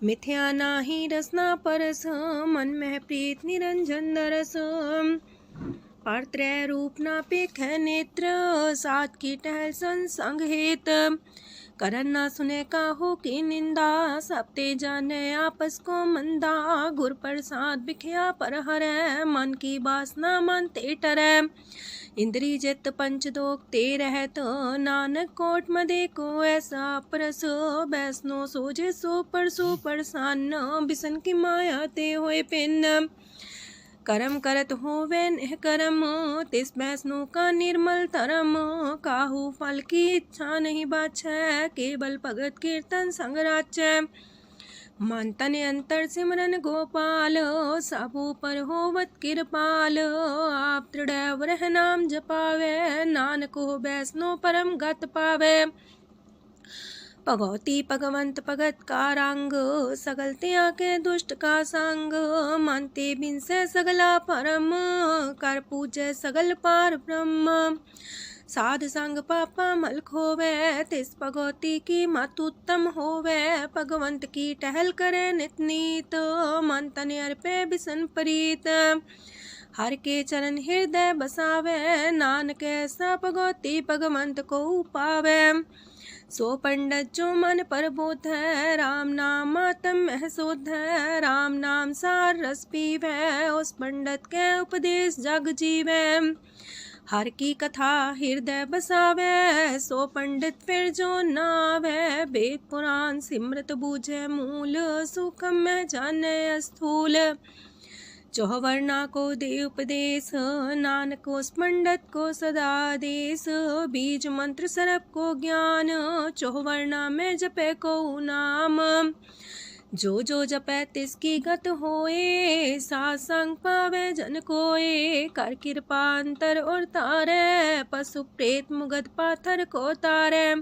मिथ्या नाही रसना परस, मन में प्रीत निरंजन दरस, पात्रय रूप ना पेख नेत्र, सात की टहल संसंग हेत, करन ना सुने काहू की निंदा, सबते जाने आपस को मंदा, गुर प्रसाद बिखया पर हरै, मन की बासना मानते टरै, इंद्री जित पंच दोख ते रहत, नानक कोट मदे को ऐसा परस, बैसनो सोजे सो परसो परसान्न, बिसन की माया ते होए पिन, करम करत होवे नेह करम, तिस बैसनो का निर्मल तरम, काहू फल की इच्छा नहीं बाछै, केवल भगत कीर्तन संग राचै, मन तन अंतर सिमरन गोपाल, सबू पर होवत कृपाल, आप दृढ़ रह नाम जपावे, नानक हो बैसनो परम गत पावे, भगवती भगवंत भगत का रंग, सगल त्याग के दुष्ट का संग, मानते बिन से सगला परम, कर पूजे सगल पार ब्रह्म, साध संग पापा मल खोवे, तिस भगवती की मत उत्तम होवे, भगवंत की टहल करे नित नीत, मन तन अर्पे बिसन प्रीत, हर के चरण हृदय बसावे, नानक ऐसा भगवती भगवंत को पावे, सो पंडित जो मन पर बोध है, राम नाम आत्म में शोध है, राम नाम सार रस पीवे, उस पंडित के उपदेश जग जीवे, हर की कथा हृदय बसावे, सो पंडित फिर जो नावे, वेद पुराण सिमृत बूझे मूल, सुखम में जाने स्थूल, चौवर्णा को दे उपदेश, नानक उस पंडित को सदा देश, बीज मंत्र सरप को ज्ञान, चौवर्णा में जपे को नाम, जो जो जपे तिसकी गत होए, सासंग पावे जन कोए, कर कृपा अंतर और तारे, पशु प्रेत मुगध पाथर को तारे,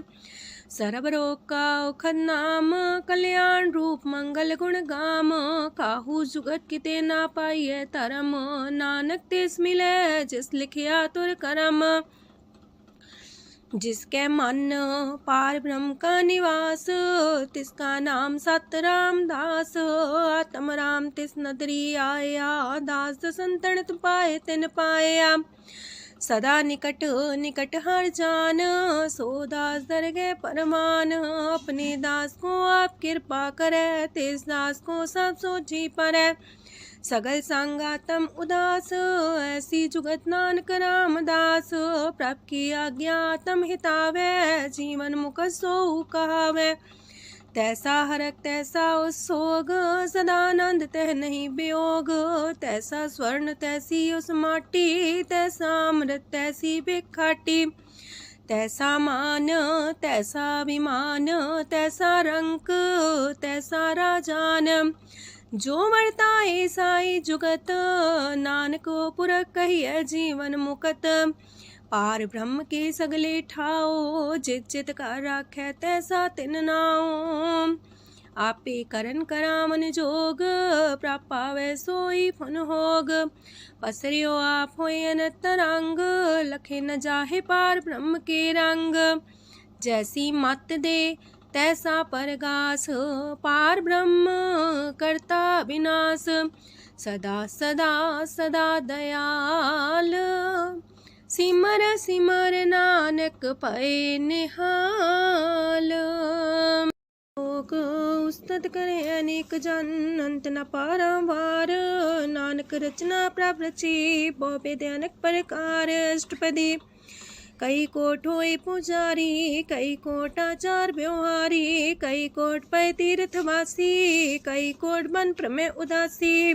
सर्व रोग का औखद नाम, कल्याण रूप मंगल गुण गाम, काहू जुगत किते ना पाइये तरम, नानक तिस मिले जिस लिखिया तुर करम, जिसके मन पार ब्रह्म का निवास, तिसका नाम सत रामदास। आत्म राम तिस नदरी आया, दास संतन पाए तिन पाया। सदा निकट निकट हर जान, सो दास दरगे परमान। अपने दास को आप कृपा करे, तिस दास को सब सोची परे। सगल संगातम उदास, ऐसी जुगत नानक रामदास। प्रभ की आज्ञा तम हितावे, जीवन मुख सो कहावे। तैसा हरक तैसा उत्सोग, सदानंद तह नहीं वियोग। तैसा स्वर्ण तैसी उस माटी, तैसा अमृत तैसी बिखाटी। तैसा मान तैसा अभिमान, तैसा रंक तैसा राजान। जो वर्ताए साई जुगत, नानक पुरख कहिए जीवन मुकत। पार ब्रह्म के सगले ठाओ, जित जित का राखै तैसा तिन नाओ। आपे करन करामन जोग, प्रापावे सोई फन होग। पसरियो आप होय अनंत रंग, लखे न जाहे पार ब्रह्म के रंग। जैसी मत दे तैसा परगास, पार ब्रह्म करता विनाश। सदा सदा सदा दयाल, सिमर सिमर नानक पए निहाल। लोक उस्तत करे अनेक जन, अंत न पारावार। नानक रचना प्रभ रची, बहु अनेक प्रकार। अष्टपदी कई कोट होए पुजारी, कई कोट आचार व्यवहारी। कई कोट पै तीर्थवासी, कई कोट बन प्रमेय उदासी।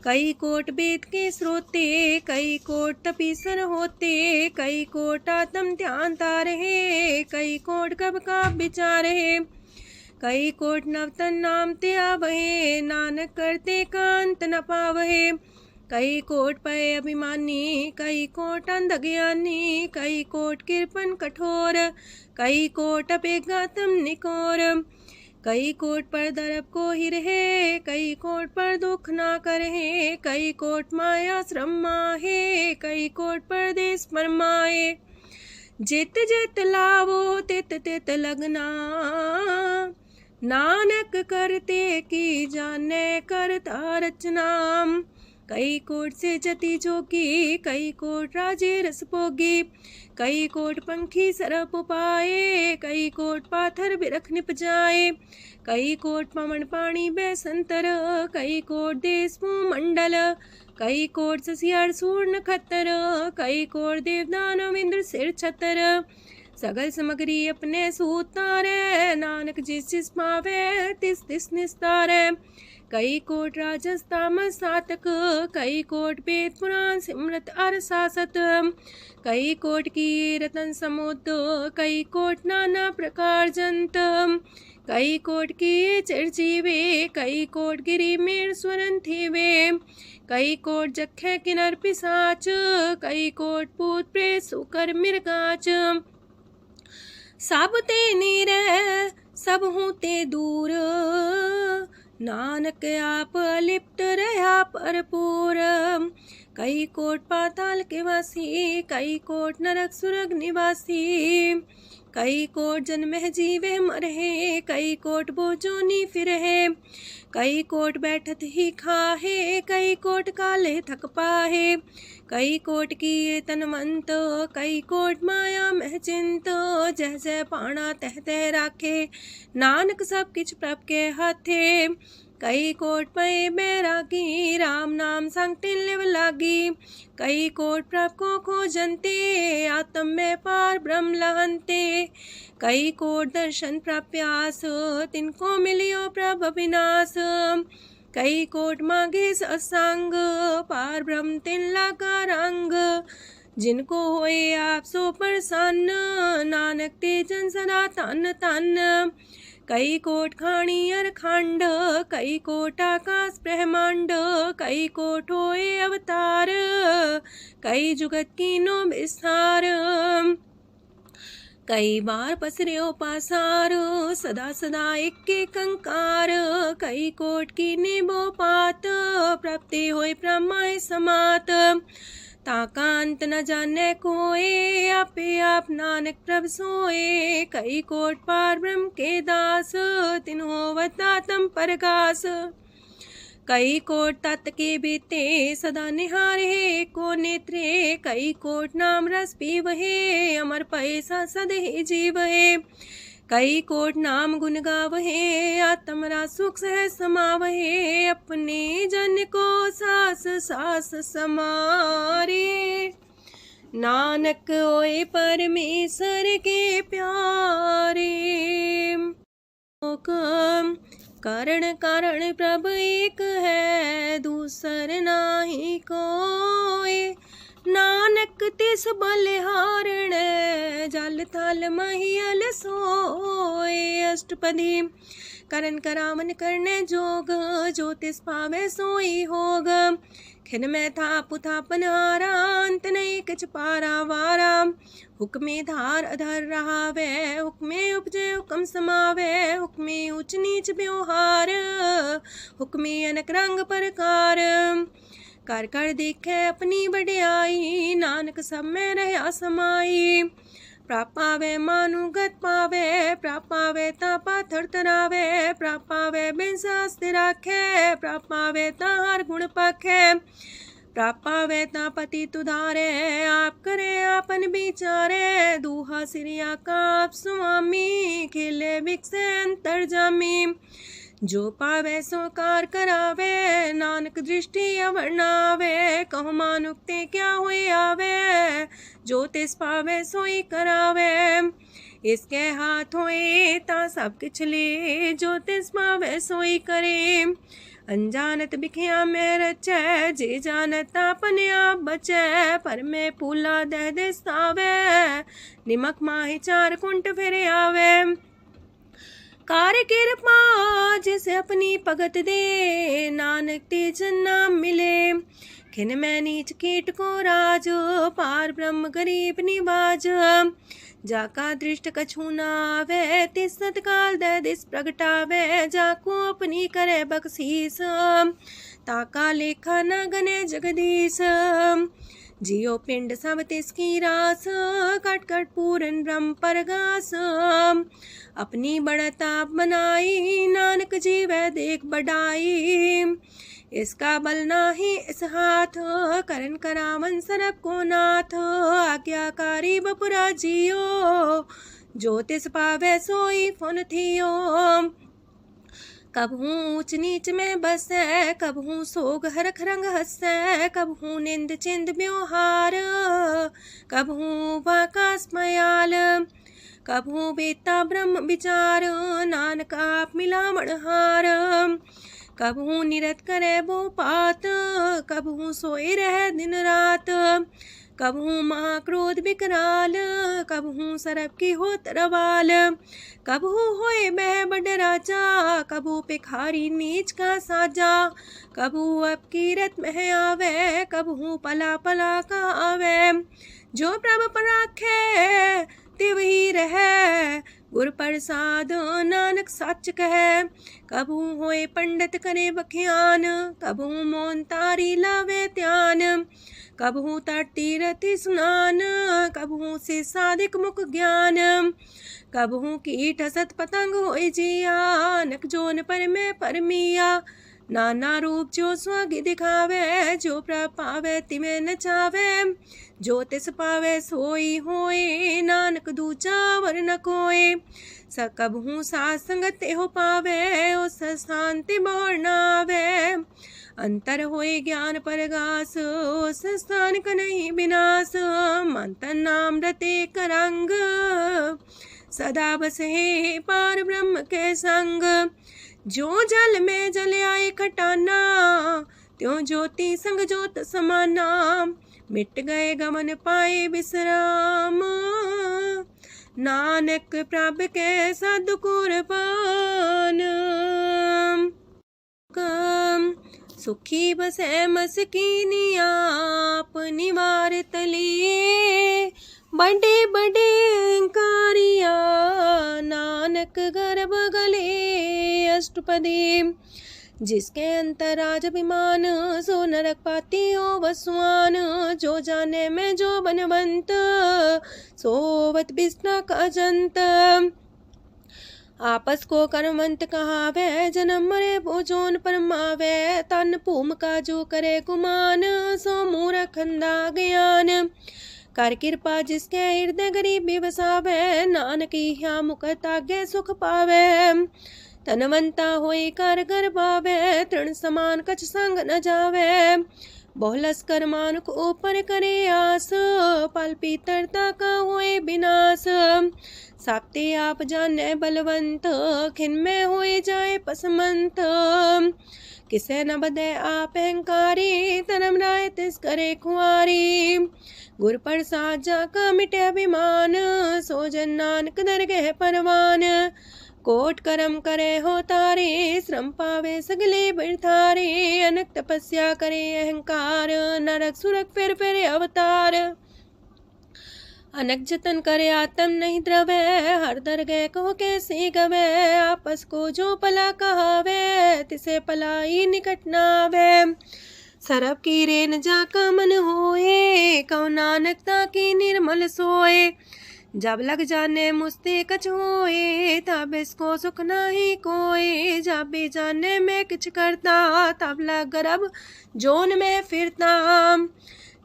कई कोट वेद के स्रोते, कई कोट तपीसर होते। कई कोट आत्म ध्यान तारहे, कई कोट कब का विचार है। कई कोट नवतन नाम ते आवहे, नानक करते कांत न पावहे। कई कोट पय अभिमानी, कई कोट अंधज्ञानी। कई कोट कृपन कठोर, कई कोट अपेगातम निकोर। कई कोट पर दरब को ही रहे, कई कोट पर दुख ना करहे। कई कोट माया श्रम माहे, कई कोट परदेश परमाए। जित जित लावो तित तित लगना, नानक करते की जाने करता रचना। कई कोट से जति जोगी, कई कोट राजे रस भोगी। कई कोट पंखी सरप पाए, कई कोट पाथर बिरख निप जाए। कई कोट पवन पानी बैसंतर, कई कोट देश मंडल। कई कोट ससियार सूर नखत्तर, कई कोट देवदानव इंद्र सिर छतर। सगल सामग्री अपने सूतारे, नानक जिस जिस पावे तिस तिस निस्तारे। कई कोट राजस तामस सातक, कई कोट वेद पुराण सिमरत अर सासत। कई कोट की रतन समुद्र, कई कोट नाना प्रकार जंत। कई कोट की चिरजीवे, कई कोट गिरी मेर स्वरन थीवे। कई कोट जखे किनर पिसाच, कई कोट पूत प्रेत सुकर मिर्गाच। सब ते नीरे सब हूँ ते दूर, नानक आप लिप्त रहा भरपूर। कई कोट पाताल के वासी, कई कोट नरक सुरग निवासी। कई कोट जन्मह जीवे मरहे, कई कोट बोझोनी फिरहे। कई कोट बैठत ही खाहे, कई कोट काले थक पाहे। कई कोट की तनवंत, कई कोट माया मह चिंत। जह जह पाना तह तह राखे, नानक सब किछ प्रभ के हाथे। कई कोट पए बैरागी, राम नाम संग तिन लिव लागी। कई कोट प्रभ को खोजंते, आत्म में पार ब्रह्म लहंते। कई कोट दर्शन प्रप्यास, तिनको मिलियो प्रभ अविनाश। कई कोट मांगे सत्संग, पार ब्रह्म तिन लागा रंग। जिनको होए आप सो प्रसन्न, नानक ते जन सदा तन तन। कई कोट खाणी अर खंड, कई कोट आकाश ब्रह्मांड। कई कोट होए अवतार, कई जुगत कीनो विस्तार। कई बार पसर्यो पासार, सदा सदा एक कंकार। कई कोट की निबो पात, प्राप्ति होए प्रमाय समात। ताका अंत न जाने कोय, आपे आप नानक प्रभ सोए। कई कोट पार ब्रह्म के दास, तिन होवत आत्म परगास। कई कोट तत् के बीते, सदा निहारे को नेत्रे। कई कोट नाम रस पीवहे, अमर पैसा सद ही जीवहे। कई कोट नाम गुण गावहे, आत्मरा सुख सह समावहे। अपने जन को सास सास समारे, नानक होए परमेश्वर के प्यारे। कारण कारण प्रभ एक है, दूसर नाही कोय। नानक तिस बलिहारण, जल थल महियल सोय। अष्टपदी करन करावन करने जोग, जो तिस पावे सोई होग। खिन में थाप थापन हारा, अंत नहीं किछ पारा वारा। हुक्मे धार अधर रहावे, हुक्मे उपजे हुक्म समावे। हुक्मे ऊंच नीच व्यवहार, हुक्मे अनक रंग प्रकार। कर कर देखे अपनी बड़ियाई, नानक सब में रहा समाई। प्राप पावे मानुगत पावे, प्राप पावे ता पाथर तरावे। प्राप पावे बिन शास्त्र राखे, प्राप पावे ता हर गुण पाखे। प्राप पावे ता पति तुधारे, आप करे आपन विचारे। दूहा सिरिया का आप स्वामी, खेले बिकसे अंतर जामी। जो पावे सो कार करावे, नानक दृष्टि अवर्णावे। कहु मानुक्ते क्या हुए आवे, जो तिस पावे सोई करावे। इसके हाथ होए ता सब किछ ले, जो तिस पावे सोई करे। अनजानत बिखिया में रचै, जे जानत अपने आप बचै। पर में फूला दह दिसावे, निमक माही चार कुंट फिर आवे। कार कृपा जिसे अपनी भगत दे, नानक तेज नाम मिले। खिन में नीच कीट को राज, पार ब्रह्म गरीब निवाज। जाका दृष्ट कछु न आवे, तिस सतकाल दे दिस प्रगटावे। जाको अपनी करे बख्शीस, ताका लेखा न गने जगदीश। जियो पिंड सब तिसकी रास, कट कट पूरन ब्रह्म परगास। अपनी बढ़ता बनाई, नानक जीवै देख बढ़ाई। इसका बल नाही इस हाथ, करन करावन सरब को नाथ। आज्ञाकारी बपुरा जियो, जो तिस पावे सोई फुन थियो। कबहू ऊंच नीच में बसै, कबहू सोग हरख रंग हसै। कबहू निंद चिंद व्यवहार, कबहू वाकास मयाल। कबहू बेता ब्रह्म विचार, नानक आप मिलावण हार। कबहू निरत करे वो पात, कबहू सोए रह दिन रात। कबहू महाक्रोध विकराल, कबहू सरब की होत रवाल। कबहू होए बह बड़ राजा, कबहू भिखारी नीच का साजा। कबहू अब कीरत में आवे, कबहू पला पला का आवे। जो प्रभ पर राखे तिव ही रहे, गुर प्रसाद नानक सच कहे। कबहू होए पंडित करे बख्यान, कबहू मौन तारी लावे ध्यान। कबहू तट तीरथ स्नान, कबहू से साधिक मुख ज्ञान। कबहू कीट हसत पतंग होए जिया, नक जोन पर में परमिया। नाना रूप जो स्वग दिखावे, जो प्रभ पावे तिमें नचावे। जो तिस पावे सोई होए, नानक दूजा वर न कोय। सकबहू साथ संगत हो पावे, उस शांति मोर नावे। अंतर होए ज्ञान परगास, उस स्थान का नहीं विनाश। मंतन नाम रते करंग, सदा बसे पार ब्रह्म के संग। जो जल में जल आए खटाना, त्यों ज्योति संग ज्योत समाना। मिट गए गमन पाए विश्राम, नानक प्रभ के सद कुर्बान। सुखी बसे मस्कीनी आप निवार तलिए। बड़े बड़े कारिया नानक गर्भ गले। अष्टपदी जिसके अंतराज अभिमान, सो नरक पाती हो वसुआन। जो जाने में जो बनवंत, सोवत बिस्ना का जंत। आपस को कर्मवंत कहावे, जन्म मरे भोजोन परमावे। तन भूम का जो करे गुमान, सो मूर्ख अंधा ज्ञान। कर कृपा जिसके हृदय गरीबी बसावे, नानकी ह्या मुख तागे सुख पावे। तनवंता होई कर घर पावे, तृण समान कछ संग न जावे। बहुलस कर मानुक ऊपर करे आस, पल पीतरता का होए विनाश। साप्ते आप जाने बलवंत, खिन में होए जाए पसमंत। किसे न बदे आप अहंकारी, धर्म राय तिस करे खुआरी। गुर प्रसाद जाका मिटे अभिमान, सो जन नानक दरगह परवान। कोट करम करे हो तारे, श्रम पावे सगले बिरथारे। अनक तपस्या करे अहंकार, नरक सुरक फिर अवतार। अनक जतन करे आत्म नहीं द्रवे, हर दरगह को कैसे गवे। आपस को जो पला कहावे, तिसे पलाई निकट नावे। सरब की रेन जाका मन होए, कौ नानकता की निर्मल सोए। जब लग जाने मुझते कछ होए, तब इसको सुख नाही कोई। जब भी जाने में किछ करता, तब लग गर्भ जोन में फिरता।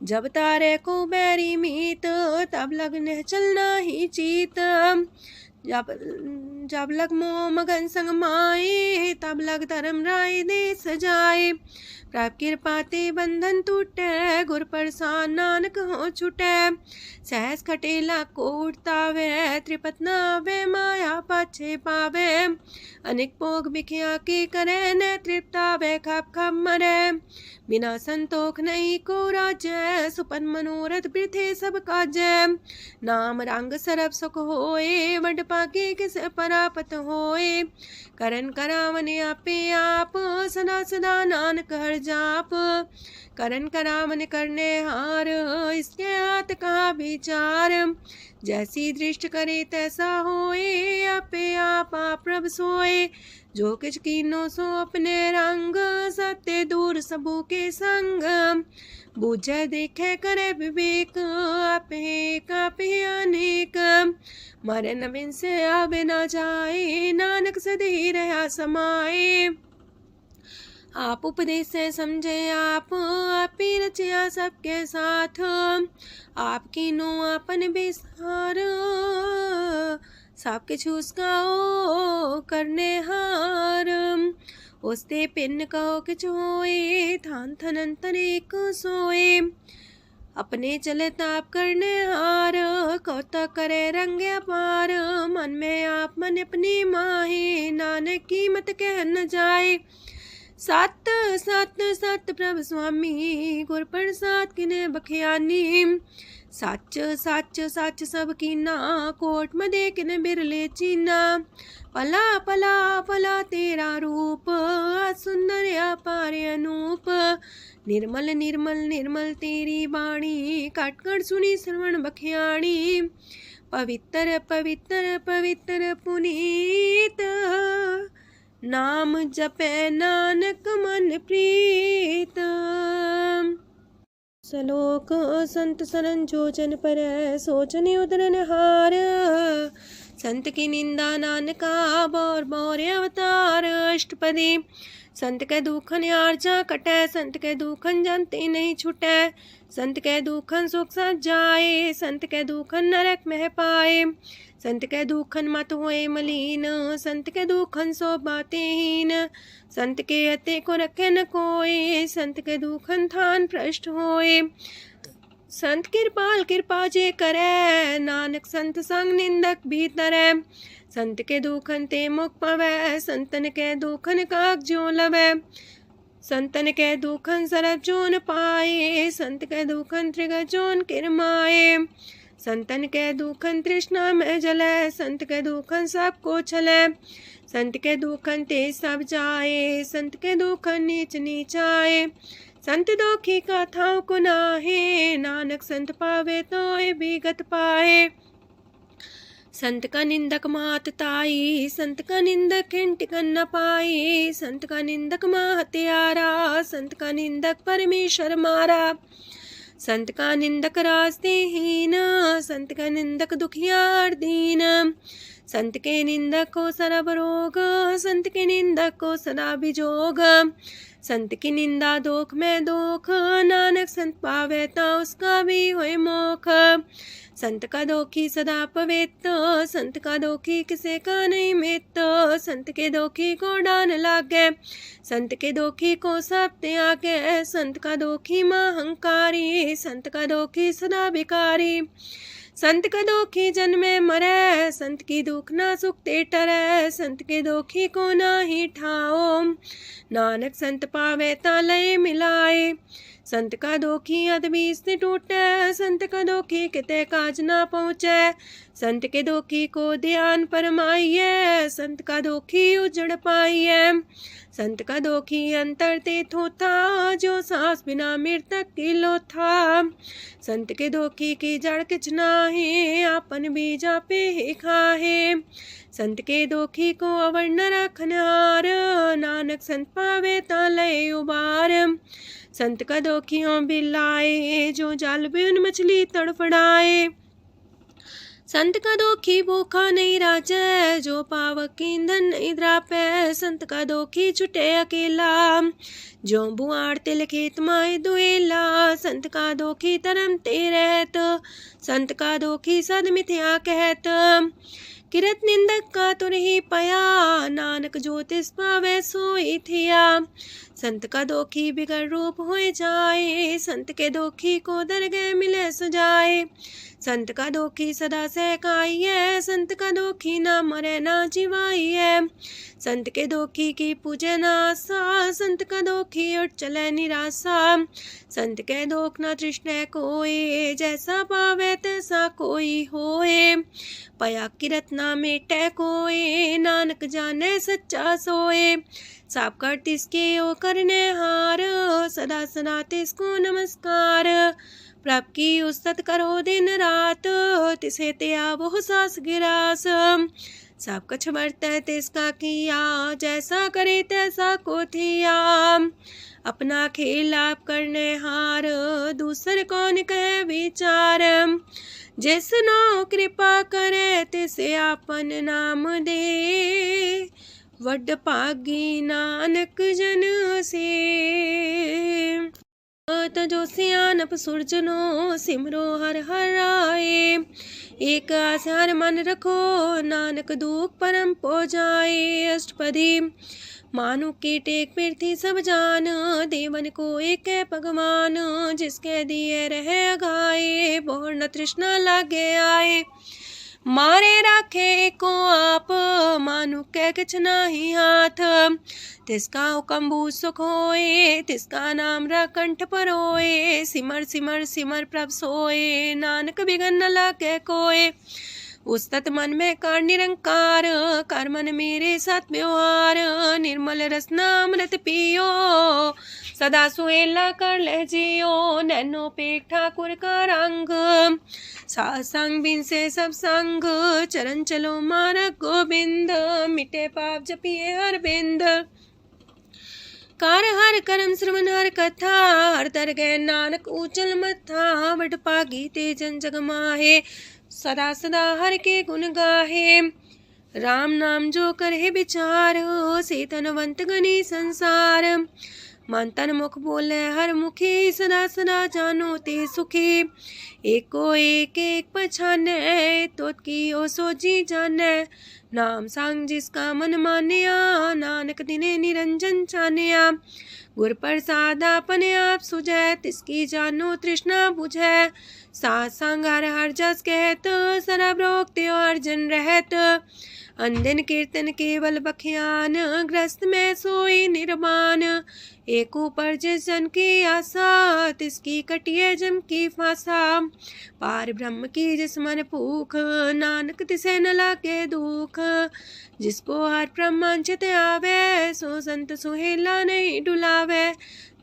जब तारे को बैरी मीत, तब लगने चलना ही चीत। जब लग मोह मगन संग माए, तब लग धर्म राय दे सजाए। प्रभ कृपा ते बंधन टूटे, गुर प्रसाद नानक हो छूटे। सहस खटेला को उठतावे, त्रिपत नावे माया पाछे पावे। अनेक भोग बिखिया की करे, न तृप्तावे खप खप मरे। बिना संतोख नहीं को राजय, सुपन मनोरथ वृथे सब काजय। नाम रंग सरब सुख होए, वड पाके किस परापत होए। करन करावन आपे आप, सदा सदा नानक हर जाप। करन करावन करने हार, इसके हाथ का विचार। जैसी दृष्ट करे तैसा होए, आपे आप प्रभ सोए। जो किछ कीनो सो अपने रंग, सत्य दूर सबू के संग। बूझे देखे करे विवेक, आपे अनेक। मरे नवीन से आवे ना जाए, नानक सदी रहा समाए। आप उपदेश से समझे आप ही रचिया सबके साथ। आपकी नो आपन बेसार, सब किछ उसका ओ करने हार। उसते पिन कहो किछ होए, थान थन अंतर एक सोए। अपने चले ताप करने हार, कौतक करे रंग अपार। मन में आप मन अपनी माहे, नानक की मत कह न जाए। सत सत सत प्रभ स्वामी, गुर प्रसाद किने बखियानी। सच सच सच सब कीना, कोट मदे किने बिरले चीना। पला पला पला तेरा रूप, सुंदर अपार अनूप। निर्मल निर्मल निर्मल तेरी बाणी, काटकर सुनी श्रवण बखियाणी। पवित्र पवित्र पवित्र पुनीत, नाम जपे नानक मन प्रीत। सलोक संत सरन जो जन पर, सोचन उदरन हार। संत की निंदा नानका, बौर बौर अवतार। अष्टपदी संत के दुखन आर्जा कटै, संत के दुखन जानते नहीं छुटै। संत के दुखन सुख सज जाए, संत के दुखन नरक में पाए। संत के दुखन मत होए मलीन, संत के दुखन सो बातें हीन। संत के अते को रखे न कोई, संत के दुखन थान भ्रष्ट होए। संत कृपाल कृपा जे करे, नानक संत संग निंदक भीतरै। संत के दुखन ते मुख पवै, संतन के दुखन काग ज्यों लवै। संतन के दुखन सरब जोन पाए, संत के दुखन त्रिगत जोन किरमाए। संतन के दुखन तृष्णा में जले, संत के दुखन सबको छले। संत के दुखन तेज सब जाए, संत के दुखन नीच नीचाए। संत दोखी का थाव को नाहे, नानक संत पावे तो भी गत पाए। संत का निंदक मात ताई, संत का निंदक हिंट कर न पाई। संत का निंदक माँ हत्यारा, संत का निंदक परमेश्वर मारा। संत का निंदक रास्तेहीन, संत का निंदक दुखियार दीन। संत के निंदक को सरब रोग, संत के निंदक को सदा बिजोग। संत की निंदा दोख में दोख, नानक संत पावे ता उसका भी होए मोख। संत का दोखी सदा पवित्र, संत का दोखी किसे का नहीं मित। संत के दोखी को डान लागे, संत के दोखी को सब त्यागे। संत का दोखी महांकारी, संत का दोखी सदा भिकारी। संत का दोखी जन्मे मरे, संत की दुख ना सुख ते टरे। संत के दोखी को ना ही ठाओ, नानक संत पावे ता लय मिलाए। संत का दोखी अदबीस से टूटे, संत का दोखी किते काज ना पहुँचे। संत के दोखी को ध्यान परमाइए, संत का दोखी उजड़ पाइए। संत का दोखी अंतर ते थोथा, जो सांस बिना मृतक की लोथा। संत के दोखी की जड़ किछ नाहे, आपन बीजा पे ही खाहे। संत के दोखी को अवर न रखनहार, नानक संत पावे ता लय उबार। संत का दोखियों बिलाए, जो जाल बिन मछली तड़फड़ाए। संत का दोखी भूखा नहीं राजे, जो पावक ईंधन नहीं द्रापे। संत का दोखी छुटे अकेला, जो बुआड़ तिल खेत माए दुएला। संत का दोखी तरम ते रहत, संत का दोखी सद मिथ्या कहत। किरत निंदक का तुर ही पया, नानक जो तिस पावे सोई थिया। संत का दोखी बिगड़ रूप होए जाए, संत के दोखी को दरगह मिले सुजाए। संत का दोखी सदा सहकाइए, संत का दोखी ना मरे ना जीवाइए। संत के दोखी की पूजे ना आशा, संत का दोखी उठ चले निराशा। संत के दोख ना तृष्णा कोई, जैसा पावे तैसा कोई होए। पया किरत ना मेटे कोई, नानक जाने सच्चा सोए। साप कर तिसके ओ करने हार, सदा सदा तिसको नमस्कार। प्रभ की उस्तत करो दिन रात, तिसे त्या वो सास गिरास। सब कछ बरतै तिसका किया, जैसा करे तैसा को थिया। अपना खेल आप करने हार, दूसर कौन कहे विचार। जिसनो कृपा करे तिसे आपन नाम दे, वड पागी नानक जन से। तजो सियानप सुरजनो, सिमरो हर हर आए। एक आस हर मन रखो, नानक दुख परम पो जाए। अष्टपदी मानु के टेक पृथ्वी सब जान, देवन को एक है भगवान। जिसके दिए रहे अघाए, बोर न तृष्णा लागे आए। मारे राखे को आप, मानु के किछ नाही हाथ। तिसका हुक्म सुख होए, तिसका नाम रकंठ पर होए। सिमर सिमर सिमर प्रभ सोए, नानक बिगन न लागे कोय। उस्तत मन में कर निरंकार, कर मन मेरे साथ व्यवहार। निर्मल रसना अमृत पियो, सदा सुहेला कर ले जियो। नैनो पेट ठाकुर का रंग, सासंग बिन से सब संग। चरण चलो मार्ग गोविंद, मिटे पाप जपिए हर बिंद। कार हर करम श्रवण हर कथा, हर दरगह नानक ऊचल मथा। वड पागी ते जन जग माहे, सदा सदा हर के गुण गाहे। राम नाम जो करे विचार, से तनवंत गनी संसार। मन तन मुख बोले हर मुखी, सदा सदा जानो ते सुखी। एको एक एक पछाने, तोत की ओ सोजी जाने। नाम सांग जिसका मन मानिया, नानक दिने निरंजन छानिया। गुर प्रसाद अपने आप सुझै, तिसकी जानो तृष्णा बुझै। साथ संग हर हर जस कहत, सरब रोग त्यो अर्जन रहत। अंदिन कीर्तन केवल बख्यान, ग्रस्त में सोई निर्माण। एक ऊपर जिस जन की आशा, तिसकी कटिए जम की फांसा। पार ब्रह्म की जिस मन भूख, नानक तिसे न लागे दुख। जिसको हर ब्रह्मांचित आवे, सो संत सुहेला नहीं डुलावे।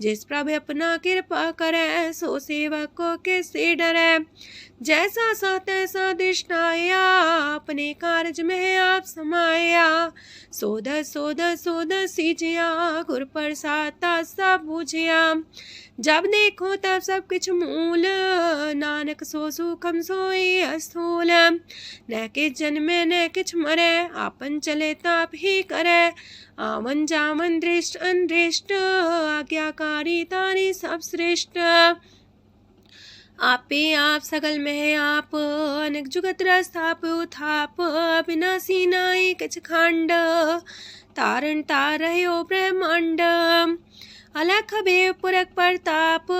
जिस प्रभु अपना कृपा करे, सो सेवक को किससे डरे। जैसा सा तैसा दृष्टाया, अपने कारज में आप समाया। सोध सोध सोध सीजिया, गुर प्रसाद सब बूझिया। जब देखो तब सब कुछ मूल, नानक सो सुखम सोई अस्थूल। न किछ जन्मे न किछ मरे, आपन चले ताप ही करे। आवन जावन दृष्ट अनदृष्ट, आज्ञाकारी तारी सब श्रेष्ठ। आपे आप सगल में आप, अनेक जुगत रस्थाप उथाप। विनाशी नाई किछ खंड, तारण तार रह्यो ब्रह्मांड। अलख बेव पुरख प्रताप,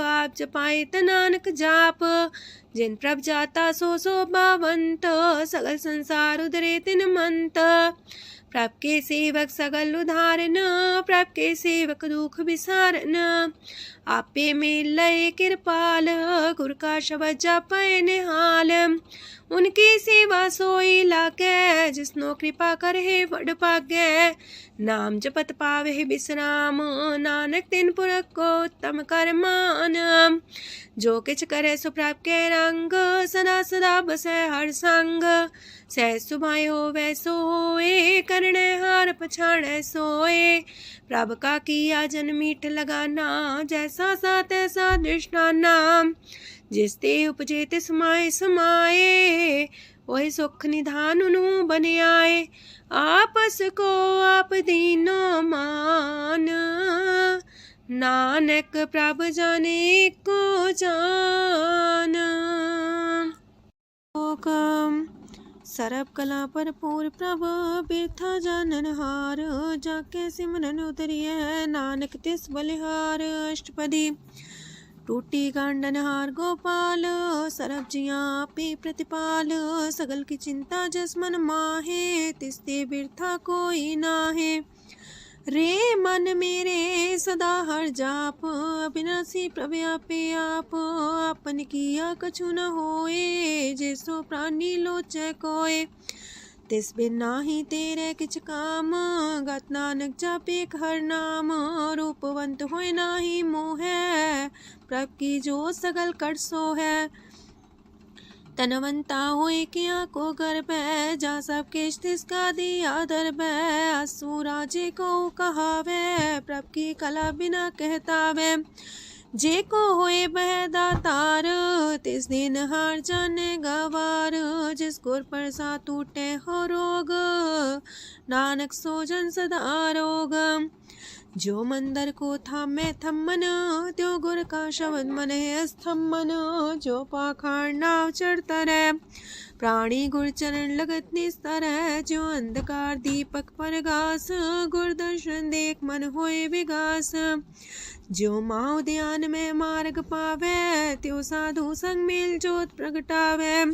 आप जपाए नानक जाप। जिन प्रभ जाता सो शोभावंत, सगल संसार उधरे तिन मंत। प्रभ के सेवक सगल उधारन, प्रभ के सेवक दुख विसारन। आपे में लय कृपाल, गुर का शब्द जपै निहाल। उनकी सेवा सोई लागे, जिसनो कृपा करे वड पागे। नाम जपत पावे विश्राम, नानक तिन पुरख को उत्तम कर मान। जो किछ करे सो प्रभ के रंग, सदा सदा बसै हर संग। सह सुभाए होवे सो होए, करणे हार पछाड़े सोए। प्रभ का किया जन मीठ लगाना, जैसा सा तैसा दृष्टाना। जिस ते उपजे तिस माए समाए, वही सुख निधान उनु बन आए। आपस को आप दीनो मान, नानक प्रभ जाने को जान। सर्व कला भरपूर प्रभ, बिरथा जानन हार। जाके सिमरन उतरिए, नानक तिस बलिहार। अष्टपदी। टूटी गांडन हार गोपाल, सरब जिया पे प्रतिपाल। सगल की चिंता जस मन माहे, तिसते बिरथा कोई नाहे। रे मन मेरे सदा हर जाप, अविनाशी प्रभु आपे आप। आपन किया कछु न होए, जैसो प्राणी लोचै कोय। तिस बिन नाही तेरे किछ काम, गत नानक जापे हर नाम। रूपवंत होय नाही मोह, प्रभ की जो सगल कर सो है। तनवंता होए किया को गर्भ, जा सब किश तिसका दिया दर्ब। असु राजे को कहावे, प्रभ की कला बिना कहतावे। जे को होए बह दातार, तिस दिन हार जाने गवार। जिस गुर प्रसाद टूटे हो रोग, नानक सो जन सदा रोग। जो मंदर को थामे थम्मन, त्यो गुर का शब्द मन है स्तंभन। जो पाखार नाव चढ़ता रहे, प्राणी गुर चरण लगत निस्तर है। जो अंधकार दीपक पर घास, गुर दर्शन देख मन होए विगास। जो माओ ध्यान में मार्ग पावे, त्यो साधु संग मेल जोत प्रगटावे।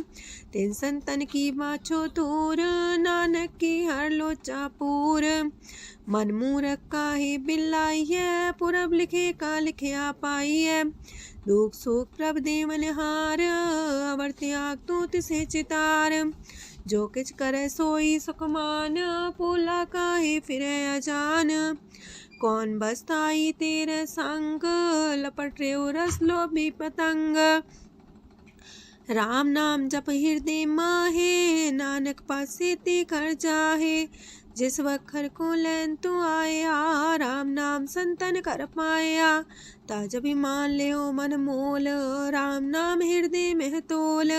तिन संतन की बाछो तूर, नानक की हर लोचा पूर। मन मूरख काहे बिलाइए, पुरब लिखे का लिखिया पाइए। दुख सुख प्रभ देवन हार, अवर त्याग तू तिसे चितार। जो किछ करे सोई सुखमान, पोला काहे फिरे अजान। कौन बसताई तेरे संग, लपट रे रस लोभी पतंग। राम नाम जप हृदय माहे, नानक पासे ते कर जाहे। जिस वखर को लैन तू आया, राम नाम संतन कर पाया। ताज अभिमान ले मन मोल, राम नाम हृदय में तोल।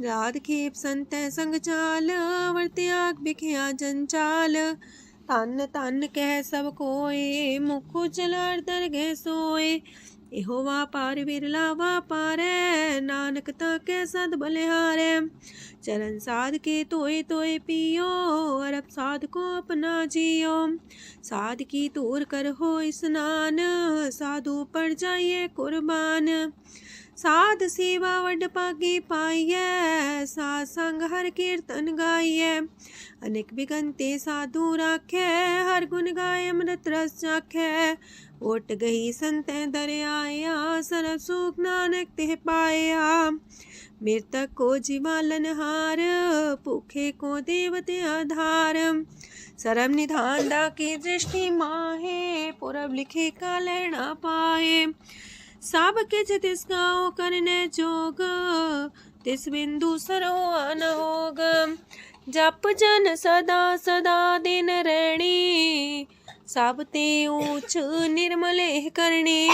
राध खेप संत संग चाल, अवर त्याग बिखिया जंचाल। तन तन कह सब कोय, मुख उजल दरगह सोए। एहो वापार विरला वापारै, नानक ताके सद बलिहारै। चरण साध के तोय तोय पियो, अरब साध को अपना जियो। साध की तूर कर हो स्नान, साधु पर जाइए कुर्बान। साध सेवा वड पागे पाइए, साध संग हर कीर्तन गाइए। अनेक बिगंते साधु राखे, हर गुण गाय अमृत रस चाखे। ओट गई संत दर आया, सरब सुख नानक ते पाया। मृतक को जीवालनहार, भूखे को देवते आधार। सरम निधान दा की दृष्टि माहे, पूरब लिखे का लेना पाए। सब किछ तिस गाओ करने जोग, तिस बिंदु सरो अनहोग। जप जन सदा सदा दिन रैणी, सब ते ऊंच निर्मल करणी।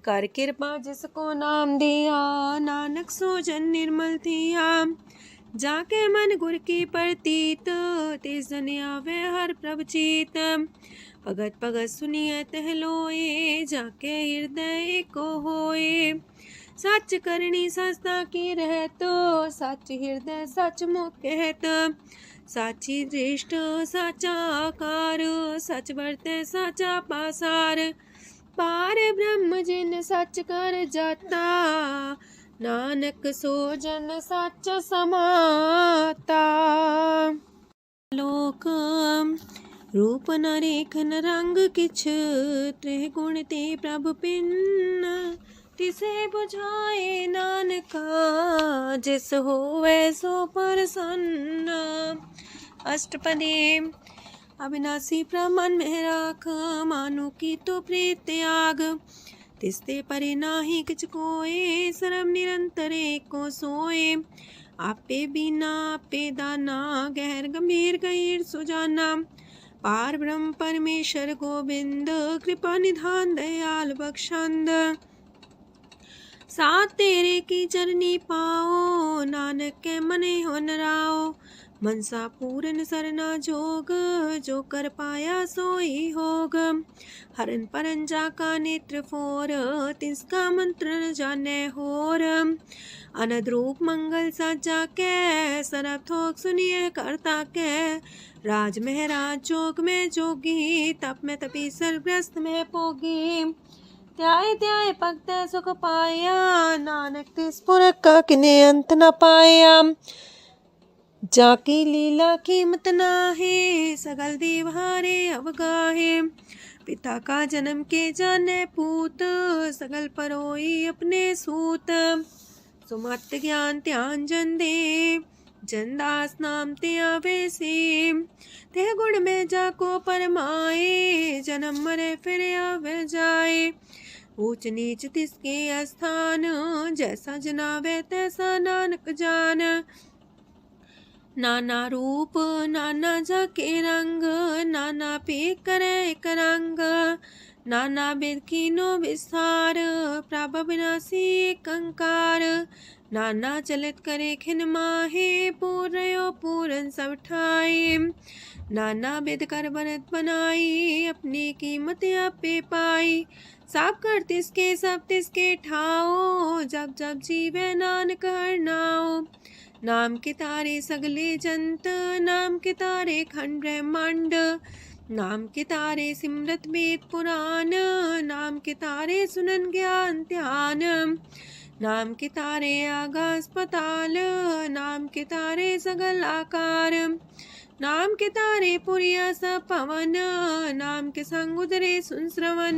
कर कृपा जिसको नाम दिया, नानक सो जन निर्मल थिया। जाके मन गुर की प्रतीत, तिस जन आवे हर प्रभ चीत। भगत भगत सुनिए तह लोए, जाके हृदय को होए। सच करनी सस्ता की रहत, सच हृदय सच मुख कहत। साची दृष्ट साचा आकार, सच बरते साचा पासार। पार ब्रह्म जिन सच कर जाता, नानक सो जन सच समाता। लोक रूप न रेखन रंग किछ, त्रिह गुण ते प्रभ पिन्न। तिसे बुझाए नानका, जिस होवे सो प्रसन्न। अष्टपदी। अविनाशी प्रमन में राख, मानु की तो प्रीत त्याग। तिसते परे नाही किछ कोय, सरम निरंतर एको सोए। आपे बिना आपे दाना, गहर गंभीर गहीर सुजाना। पार ब्रह्म परमेश्वर गोविंद, कृपा निधान दयाल बख्शंद। साथ तेरे की चरनी पाओ, नानक के मने हो नराओ। मनसा पूरन सरना जोग, जो कर पाया सोई होग। हरन परन जाका नेत्र फोर, तिसका मंत्र न जाने होर। अनद रूप मंगल साजा के, सरब थोक सुनिए करता के। राज में राज जोग में जोगी, तप में तपी सरग्रस्त में पोगी। त्याय त्याय भक्त सुख पाया, नानक तिस पुरख का किने अंत न पाया। जाकी लीला कीमत नाहे, सकल देव हारे अवगाहे। पिता का जन्म के जाने पूत, सकल परोई अपने सूत। सुमत ज्ञान ध्यान जन दे, जनदास नाम ते आवे से। तेह गुण में जाको परमाए, जन्म मरे फिर आवे जाए। ऊंच नीच तिसके स्थान, जैसा जनावे तैसा नानक जान। नाना रूप नाना जाके रंग, नाना पे करे एक रंग। नाना वेद कीनो विस्तार, प्रभ विनाशी एक अंकार। नाना चलित करे खिन माहे, पूर्यो पूरन सब ठाए। नाना वेद कर बनत बनाई, अपनी कीमत आपे पाई। सब कर तिसके सब तिसके ठाओ, जब जब जीवे नानक हर नाओ। नाम के तारे सगले जंत, नाम के तारे खंड ब्रह्मांड। नाम के तारे सिमरत वेद पुराण, नाम के तारे सुनन ज्ञान ध्यान। नाम के तारे आकाश पाताल, नाम के तारे सगल आकार। नाम के तारे पुरिया सब पवन, नाम के संग उदरे सुन श्रवण।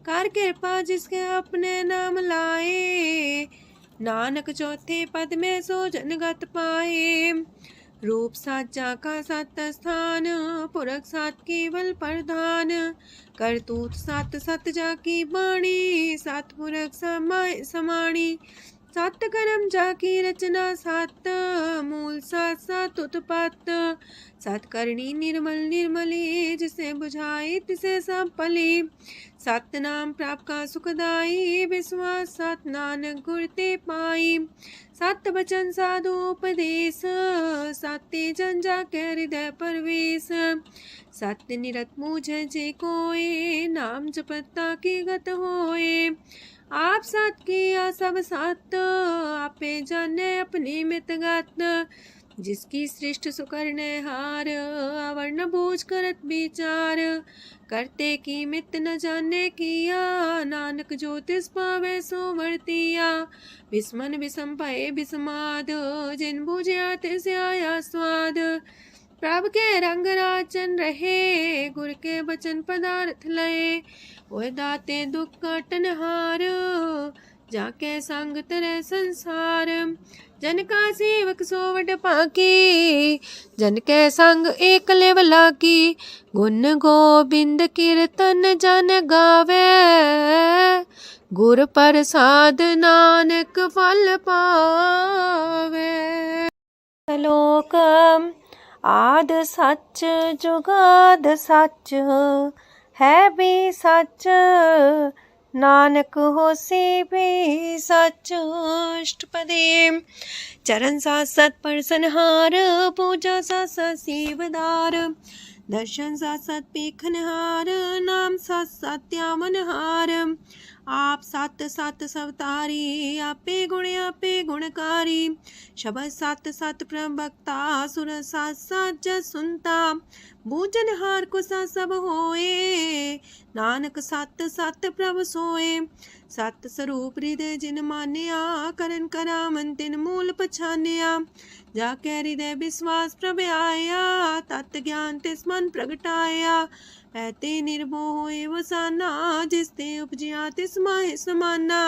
कर कृपा जिसके अपने नाम लाए, नानक चौथे पद में सो जनगत पाए। रूप साचा का सत स्थान, पुरख सात केवल प्रधान। करतूत सत सत जाकी बाणी, सत पुरख समाणी। सत कर्म जाकी रचना सत, मूल सात सात उत्पत्त। सत करनी निर्मल निर्मली, जिसे बुझाए तिसे सब पली। सत नाम प्राप्त का सुखदाई, विश्वास सत नानक गुर ते पाई। सत वचन साधु उपदेश, सत्य जन जाके हृदय परवेश। सत्य निरत मुझे जे कोय, नाम जपता की गत होए। आप सत किया सब सत, आपे जाने अपनी मित गत। जिसकी सृष्ट सुकरने हार, आवरण बूझ करत विचार। करते की मित न जाने किया, नानक जो तिस पावे सो वर्तिया। विस्मन विषम भये विषमाद, जिन बुझिया तिस आया स्वाद। प्रभ के रंग राचन रहे, गुर के बचन पदार्थ लये। ओए दाते दुख काटन हार, जाके संग तेरे संसार। जन का सेवक सोवट पाकी, जन के संग एक लेवला की। गुण गोबिंद कीर्तन जन गावे, गुर प्रसाद नानक फल पावे। श्लोक आद सच जुगाद सच, है भी सच नानक होसी भी सच। अष्टपदी चरण साथ सत परसनहार, पूजा साथ साथ सेवदार। दर्शन साथ साथ पेखनहार, नाम साथ साथ त्यामनहार। आप सत सत सवतारी, आपे गुणकारी। शबद सत सत प्रवक्ता, सुर साथ साथ जस सुनता। बूझनहार को सा सब होए, नानक सत सत प्रभ सोए। सत स्वरूप हृदय जिन मानिया, करन करामन तिन मूल पछानिया। जाके हृदय विश्वास प्रभ आया, तत् ज्ञान तिस मन प्रगटाया। पैते निर्भो होए वसाना, जिसते उपजिया तिस माहि समाना।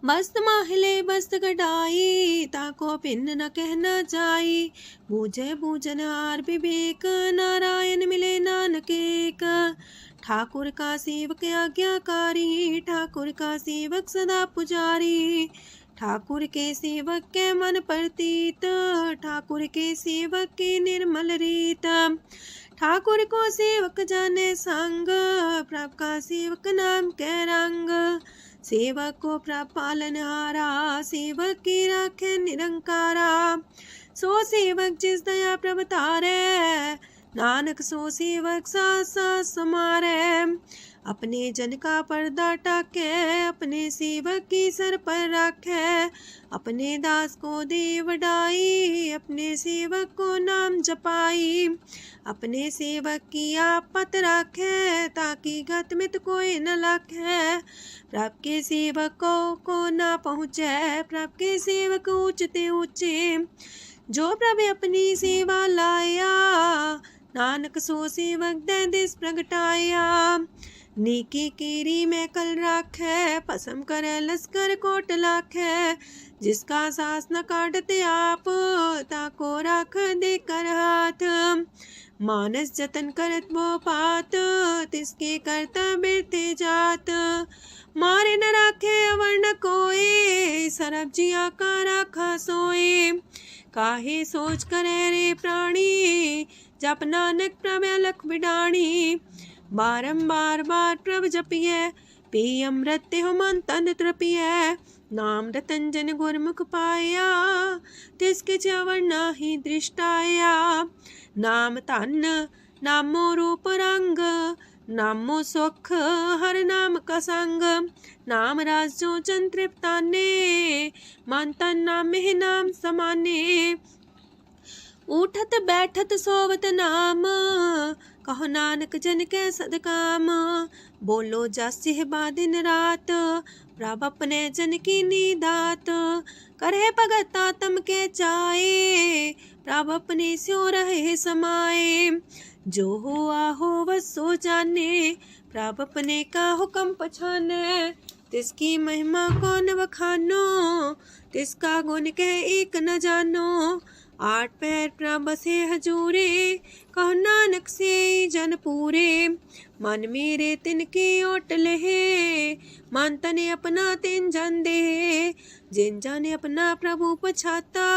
बस्त माहिले बस्त कटाई, ताको भिन्न न कहना जाई। बूझे बूझनहार विवेक, नारायण मिले नानक एक। ठाकुर का सेवक आज्ञाकारी, ठाकुर का सेवक सदा पुजारी। ठाकुर के सेवक के मन प्रतीत, ठाकुर के सेवक की निर्मल रीत। ठाकुर को सेवक जाने संग, प्रभु का सेवक नाम के रंग। सेवक को प्रभु पालनहारा, सेवक की राखे निरंकारा। सो सेवक जिस दया प्रभु तारे, नानक सो सेवक साथ साथ समारे। अपने जन का पर्दा टाके, अपने सेवक की सर पर राखे। अपने दास को दे वडाई, अपने सेवक को नाम जपाई। अपने सेवक की आपत राखे, ताकि गत मित कोई न लाखे। प्रभु के सेवक को ना पहुँचे, प्रभु के सेवक ऊंचते ऊंचे। जो प्रभु अपनी सेवा लाया, नानक सो सेवक दे दिस प्रगटाया। नीकी केरी में कल राखे, पसम करे लश्कर कोट लाखे। जिसका सास न काटते आप, ताको राख दे कर हाथ। मानस जतन करत वो पात, तिसके करता बिरते जात। मारे न राखे अवर न कोई, सरब जिया का राखा सोए। काहे सोच करे रे प्राणी, जप नानक प्रभ अलख बिडाणी। बारंबार बार प्रभ जपिए, पी अमृत हो मन तन तृपिए। नाम रतन जन गुरमुख पाया, तिसके च्यवर नाही दृष्टाया। नाम धन नामो रूप रंग, नामो सुख हर नाम का संग। नाम राज जो जन तृप्ताने, मन तन नाम में नाम समाने। उठत बैठत सोवत नाम, कहो नानक जन के सदकाम। बोलो जस जिह्वा दिन रात, प्रभ अपने जन की नीदात। करे भगत आत्म के चाए, प्रभ अपने स्यो रहे समाए। जो हुआ हो बस सो जाने, प्रभ अपने का हुक्म पछाने। तिसकी महिमा कौन बखानो, तिसका गुण कह एक न जानो। आठ पैर प्रभ से हजूरे, कहो नानक से जन पूरे। मन मेरे तिनकी ओट लहे, मन तने अपना तिन जन दे। जिन जन अपना प्रभु पछाता,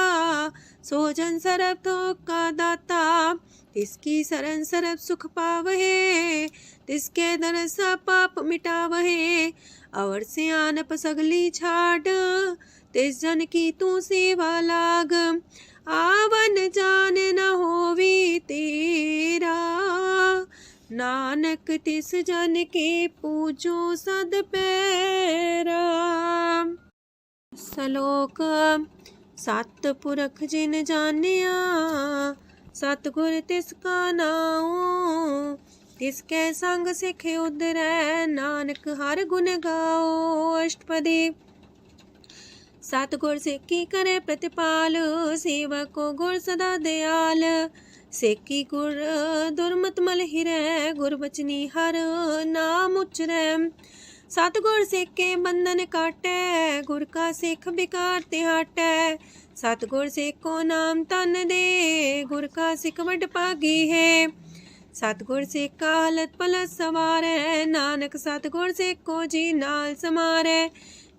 सो जन सरब थोक का दाता। तिसकी शरण सरब सुख पावहे, तिसके दरस पाप मिटावहे। अवर से आनप सगली छाड़, तिस जन की तू सेवा लाग। आवन जान न होवी तेरा, नानक तिस जन के पूजो सद पैरा। श्लोक सत पुरख जिन जानिया, सतगुर तिसका नाओ। तिसके संग सिख उधरै, नानक हर गुण गाओ। अष्टपदी सतगुर सिक्की करे प्रतिपाल, सेवक को गुर सदा दयाल। सेकी गुर दुर्मत मल हिरै, गुर बचनी हर नाम उचरै। सतगुर सिख के बंधन काटै, गुर का सिख बिकार ते हटै। सतगुर सिख को नाम तन दे, गुर का सिख वड भागी है। सतगुर सिख का हलत पलत सवारै, नानक सतगुर सिख को जी नाल समारै।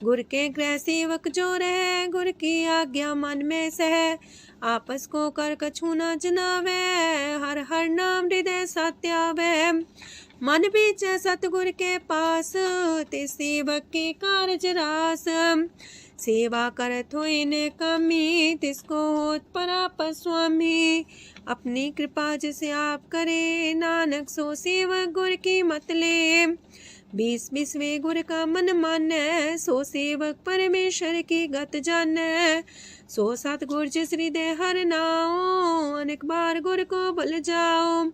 गुर के गृह सेवक जो रह, गुर की आज्ञा मन में सह। आपस को कर कछु न जनावै, हर हर नाम हृदय सत्यावै। मन बीचै सतगुर के पास, ते सेवक के कारज रास। सेवा करत होए ने कामी, तिसको होत परापर स्वामी। अपनी कृपा जिसे आप करे, नानक सो सेवक गुर की मत ले। 20 गुर का मन मानै, सो सेवक परमेश्वर की गत जानै। सो सतगुर जिस हृदय हर नाओ, अनेक बार गुर को बल जाओ।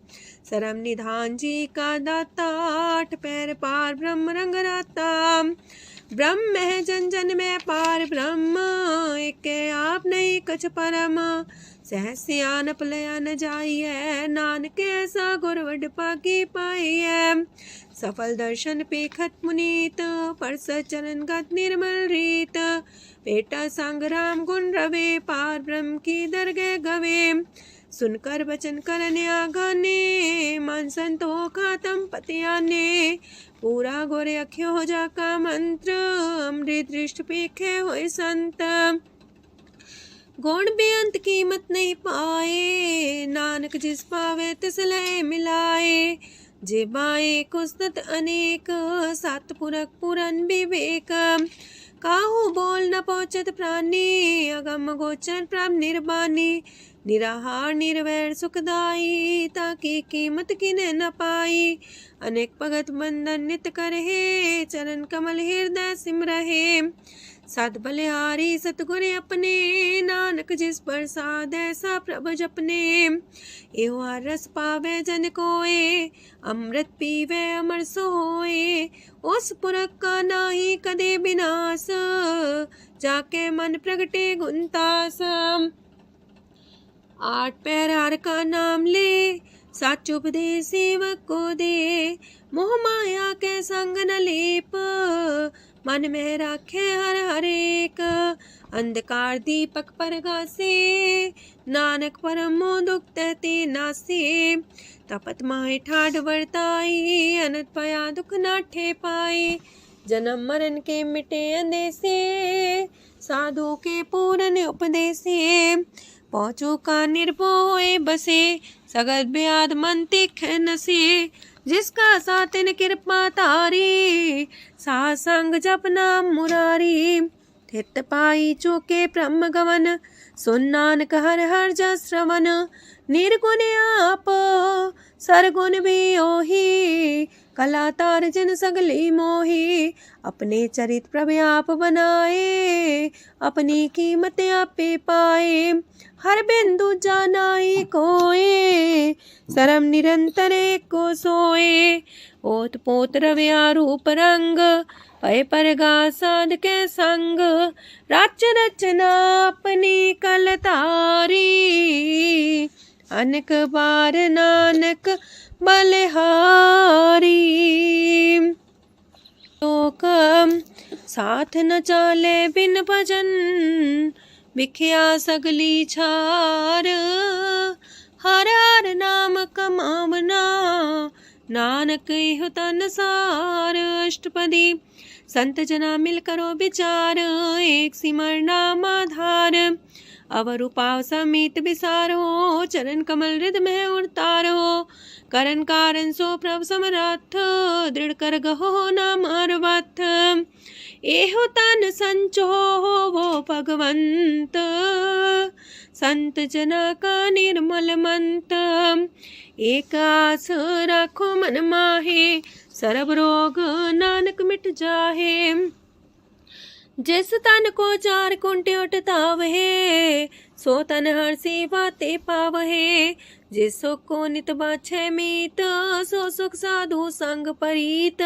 सरम निधान जी का दाता, 8 पैर पार ब्रह्म रंग राता। ब्रह्म है जन जन में पार ब्रह्म, एक आप नहीं कछ परम। सहस सियानप लया न जाइए, नानक ऐसा गुर वड पागी पाइए। सफल दर्शन पेखत मुनीत, परस चरण गत निर्मल रीत। बेटा संग राम गुण रवे, पार ब्रह्म की दरगह गवे। सुनकर बचन करन आगाने, मन संतो खातम पतियाने। पूरा गोरे अख्यो हो जाका मंत्र, अमृत दृष्ट पेखे होए संत। गुण बेअंत कीमत नहीं पाए, नानक जिस पावे तिस लय मिलाए। जेबाए कुस्तत अनेक, सतपुरख पुरन विवेक। काहू बोल न पहुँचत प्राणी, अगम गोचर प्रभ निर्बानी। निराहार निर्वैर सुखदाई, ताकि कीमत किने न पाई। अनेक भगत बंधन नित करहे, चरण कमल हृदय सिमरहे। सत बलिहारी सतगुर अपने, नानक जिस प्रसाद ऐसा प्रभ जपने। एहो हर रस पावे जन कोय, अमृत पीवे अमर सोए। उस पुरख का नाही कदे विनाश, जाके मन प्रगटे गुणतास। 8 पैर हर का नाम ले, सच उपदेश सेवक को दे। मोह माया के संग न लेप, मन में राखे हर हर एक। अंधकार दीपक परगासे, नानक परम मोह दुख तहते नासे। तपत माहे ठाढ़ वर्ताई, अनंत पया दुख नाठे पाए। जन्म मरण के मिटे अंदेसे, साधु के पूरन उपदेसे। पहुँचो का निर्भय बसे, सगत ब्याद मन तिख नसे। जिसका सातिन कृपा तारी, साथ संग जप नाम मुरारी। थित पाई चूके ब्रह्म गवन, सुन नानक हर हर जस श्रवण। निर्गुण आप सरगुण भी ओही, कला तार जिन सगली मोही। अपने चरित प्रभ आप बनाए, अपनी कीमत आपे पाए। हर बिंदु जानाई कोय, सरम निरंतर को सोए। ओत पोत रव्या रूप रंग, पय परगा साध के संग। रच रचना अपनी कल तारी, अनेक बार नानक बलिहारी। लोक साथ न चाले बिन भजन, बिख्या सगली छार। हर हर नाम कमावना, नानक एहो तन सार। अष्टपदी संत जना मिल करो विचार, एक सिमर नाम आधार। अवर उपाव समीत विसार हो, चरण कमल हृदय में उतार हो। करन कारण सो प्रभ समरथ, दृढ़ कर गहो नाम अर्वथ। एहो तन संचो हो वो भगवंत, संत जना का निर्मल मंत। एक आस राखो मन माहे, सरब रोग नानक मिट जाहे। जिस तन को 4 कुंटे उठतावहे, सो तन हर सेवा ते पावहे। जिस सुख को नित बाछे मीत, सो सुख साधु संग परीत।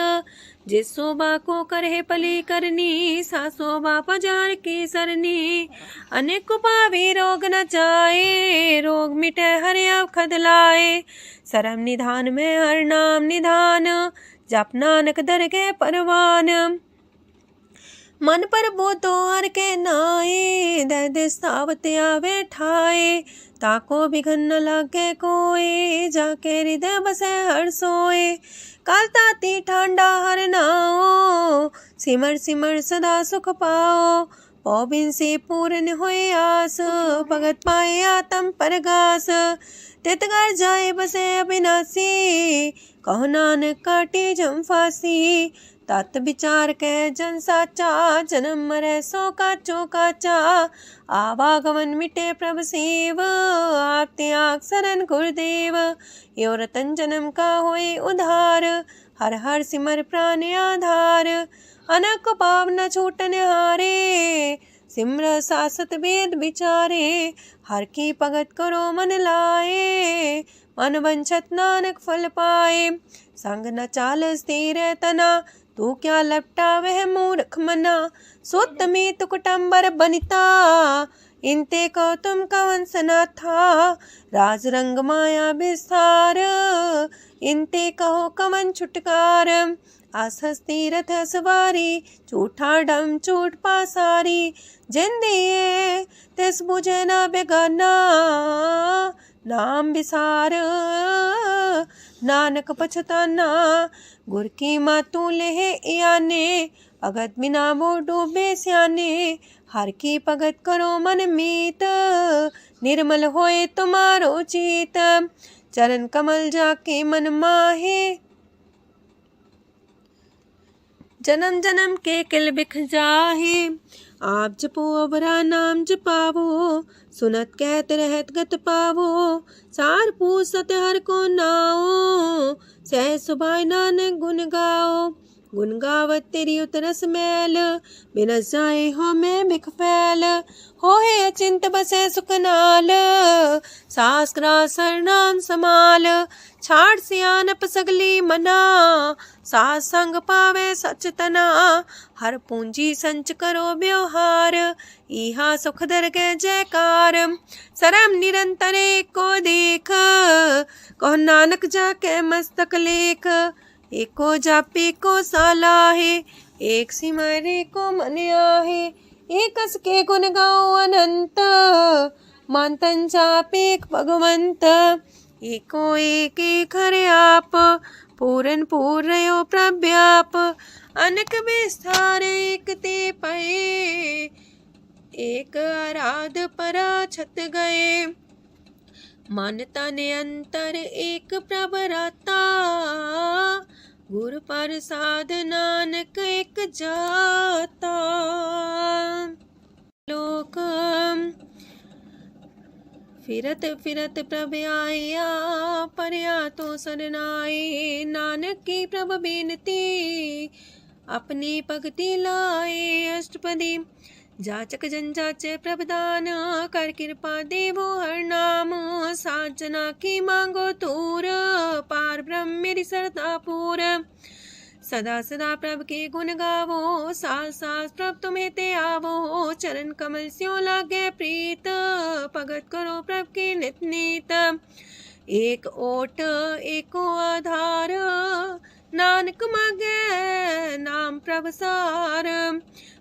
जिस शोभा को करहे पली करनी, सा शोभा पजार की सरनी। अनेक को पावे रोग न जाए, रोग मिटे हर अवखद लाए। सरम निधान में हर नाम निधान, जप नानक दरगह परवान। मन पर बोतो हर के नाए, दर्द सावत आवे ठाए। ताको बिघन न लागे कोए, जाके हृदय बसे हर सोए। काल ताती ठांडा हर नाओ, सिमर सिमर सदा सुख पाओ। पौबिन से पूर्ण होए आस, भगत पाए आत्म परगास। तित घर जाए बसे अविनाशी, कहो नानक काटे जम फांसी। तत् विचार कह जन साचा, जन्म मरै सो काचो काचा। आवागमन मिटे प्रभ सेव, आप त्याग शरण गुरुदेव। यो रतन जन्म का होए उधार, हर हर सिमर प्राण आधार। अनक पाव न छूटन हारे, सिमर सासत वेद विचारे। हर की भगत करो मन लाए, मन वंछत नानक फल पाए। संग न चाल स्थिर तना, तू क्या लपटा वह मूर्ख मना। सुत में तु कुटुम्बर बनिता, इनते को तुम कवन सना था। राज रंग माया विस्तार, इनते कहो कवन छुटकार। आसस तीरथ सवारी, झूठा डम चूट पासारी। जिन दिए तिस बुझे न बेगाना, नाम विसार नानक पछताना। गुर की मातू लेहे इयाने, भगत बिना वो डूबे स्याने। हर की भगत करो मन मीत, निर्मल होए तुम्हारो चित। चरण कमल जाके मन माहे, जन्म जन्म के किल बिख जाहे। आप जपो अवरा नाम जपावो, सुनत कहत रहत गत पावो। सार पूछ सत हर को नाओ, सह सुभाय नानक गुन गाओ। गुन गावत तेरी उतरस मैल, बिनस जाए हो मैं बिख फैल। होए अचिंत बसे सुखनाल, सास ग्रास सरनाम समाल। छाड़ सियानप सगली मना, सास संग पावे सच तना। हर पूंजी संच करो व्यवहार, इहा सुख दरगह जयकार। सरम निरंतर एको देख, कहो नानक जाके मस्तक लेख। एको जापे को सालाहे, एक सिमरे को मन आहे। एकस के गुण गाओ अनंत, मानतन जापेक भगवंत। एको एक एक हरे आप, पूरन पूर्णयो प्रव्याप। अनक विस्तार एक ते पए, एक आराध परा छत गए। मन तन अंतर एक प्रभराता, गुर प्रसाद नानक एक जाता। लोक फिरत फिरत प्रभ आया, परया तो सरनाए। नानक की प्रभ बेनती, अपनी भगति लाए। अष्टपदी जाचक जन जाचे प्रभदान, कर कृपा देवो हर नाम। साजना की मांगो तूर, पार ब्रह्म मेरी सरदा पूर। सदा सदा प्रभ के गुण गावो, सास सास प्रभ तुम्हें ते आवो। चरण कमल स्यो लागे प्रीत, भगत करो प्रभ के नित नीत। एक ओट एको आधार, नानक मांगे नाम प्रभ सार।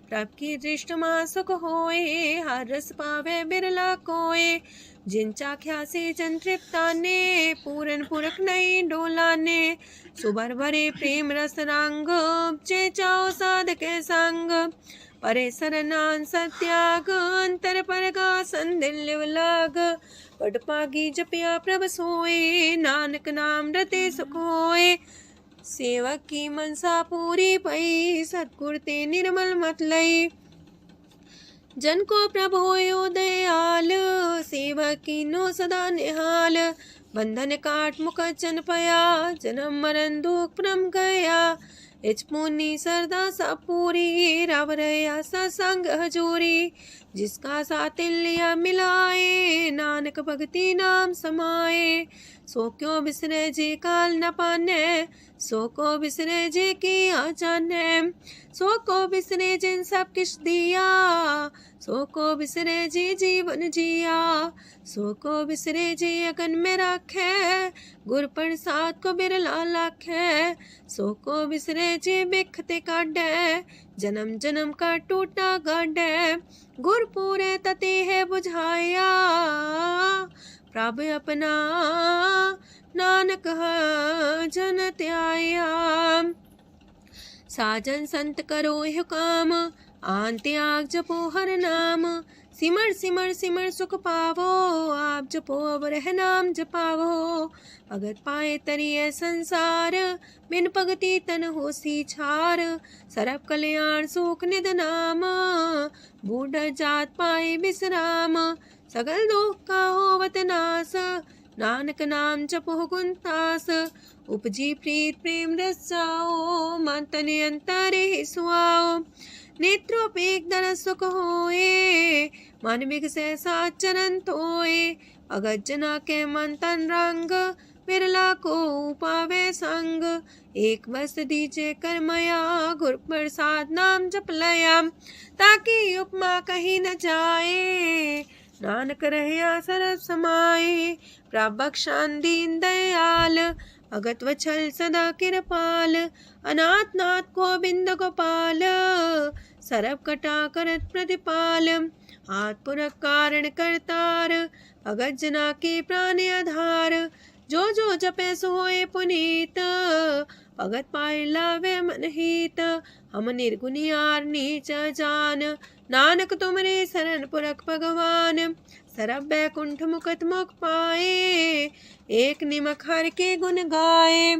प्रभ की दृष्ट मां सुख होए, हर रस पावे बिरला कोय। जिन चाख्या से जन तृप्ताने, पूरन पुरख नहीं डोलाने। सुबर भरे प्रेम रस रंग, जे चाओ साधके संग। परे सरनान सत्याग, अंतर परगा संदिल लाग। पट पागी जपिया प्रभ सोए, नानक नाम रते सुख होए। सेवक की मनसा पूरी पई, सतगुर ते निर्मल मत लई। जन को प्रभ होयो दयाल, सेवक की नो सदा निहाल। बंधन काट मुख चन पया, जन्म मरण दुख प्रम गया। इच पुनी सरदा सा पूरी, राव रया सत्संग हजूरी। जिसका सातिल्य मिलाए, नानक भगति नाम समाए। सो क्यों बिसरे जे काल न पाने, सो को बिसरे जे की आचाने। सो को बिसरे जिन सब किछ दिया, सो को बिसरे जे जीवन जिया। सो को बिसरे जे अगन में राखे, गुर प्रसाद को बिरला लाखे। सो को बिसरे जे बिखते काढ़े, जन्म जन्म का टूटा गाढ़े। गुर पूरे तते है बुझाया, प्रभ अपना नानक जन त्याया। साजन संत करो यह काम, आन त्याग जपो हर नाम। सिमर सिमर सिमर सुख पावो, आप जपो अब रह नाम जपावो। भगत पाए तरिए संसार, बिन भगति तन होसी छार। सरब कल्याण सुख निध नाम, बूढ़ जात पाए विश्राम। सगल दुख का होवत नाश, नानक नाम जपो गुणतास। उपजी प्रीत प्रेम रस जाओ, मन तन अंतरे सुआओ। नेत्रोपेक दर सुख होए, मन बिगसे सात चरण तोए। अगत जना के मन तन रंग, बिरला को पावे संग। एक बस दीजे कर मया, गुर प्रसाद नाम जप लया। ताकि उपमा कहीं न जाए, नानक रहिया सरब समाए। प्रभक्षान दीन दयाल, भगत वछल सदा कृपाल। अनाथ नाथ गोविंद गोपाल, सरब कटा करत प्रतिपाल। हाथ पुरख कारण करतार, भगत जना के प्राण आधार। जो जो जपे सो होए पुनीत, भगत पाए लावे मन हित। हम निर्गुनियार नीच जान, नानक तुमरे शरण पुरख भगवान। सरब बैकुंठ मुकत मुख पाए, एक निमक हर के गुण गाए।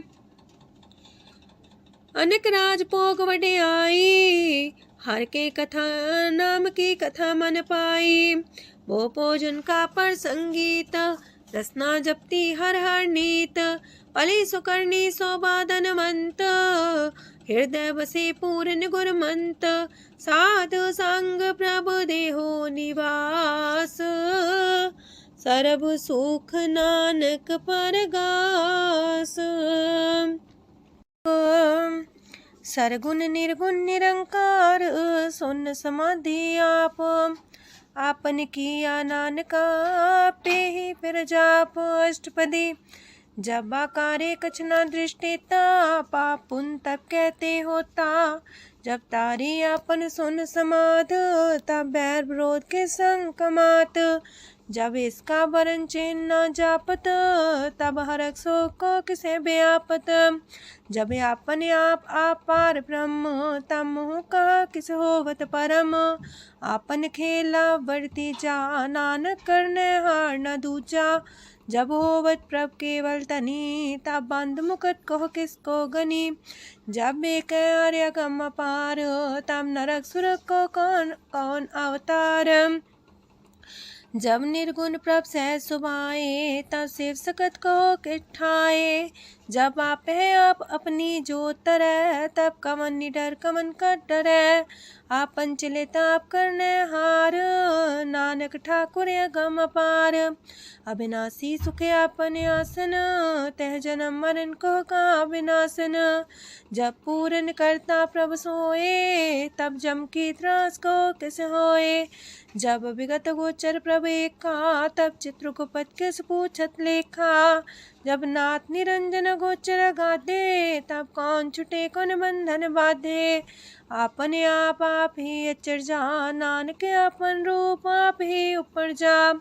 अनेक राज भोग वड्याई, हर के कथा नाम की कथा मन पाई। वो भोजन का पर संगीत, रसना जपती हर हर नीत। पली सुकर्णी सौबादन मंत, हृदय बसे पूर्ण गुरमंत। साधु संग प्रभु देहो निवास, सरब सुख नानक परगास। सरगुण निर्गुण निरंकार, सुन समाधि आप। आपन किया नानका, पे ही फिर जाप। अष्टपदी जब आकारे कछ न दृष्टिता, पाप पुन तब कहते होता। जब तारी आपन सुन समाध, तब बैर विरोध के संग कमात। जब इसका वरण चिन्ह न जापत, तब हरक शोक को किसे व्यापत। जब आपने आप पार ब्रह्म, तब मोह का किस होवत परम। आपन खेला बढ़ती जा, नानक करने हार न दूजा। जब होवत प्रभ केवल तनी, तब बंद मुकट कहो किसको गनी। जब एक आर्य गम पार, तब नरक सुरक को कौन कौन अवतार। जब निर्गुण प्रभ सहज सुभाए, तब शिव सकत को किठाए। जब आप है आप अपनी जो तरह, तब कमन निडर कमन का डरे। आपन चले ताप करने हार, नानक ठाकुर गम पार। अविनाशी सुख आपन आसन, तह जन्म मरण को का विनाशन। जब पूरन करता प्रभु सोए, तब जम की त्रास को किस होए। जब विगत गोचर प्रभु एका, तब चित्रगुप्त किस पूछत लेखा। जब नाथ निरंजन गोचर गाधे, तब कौन छुटे कौन बंधन बाधे। आपने आप ही अचर जा, नानक आपन रूप आप ही ऊपर जा।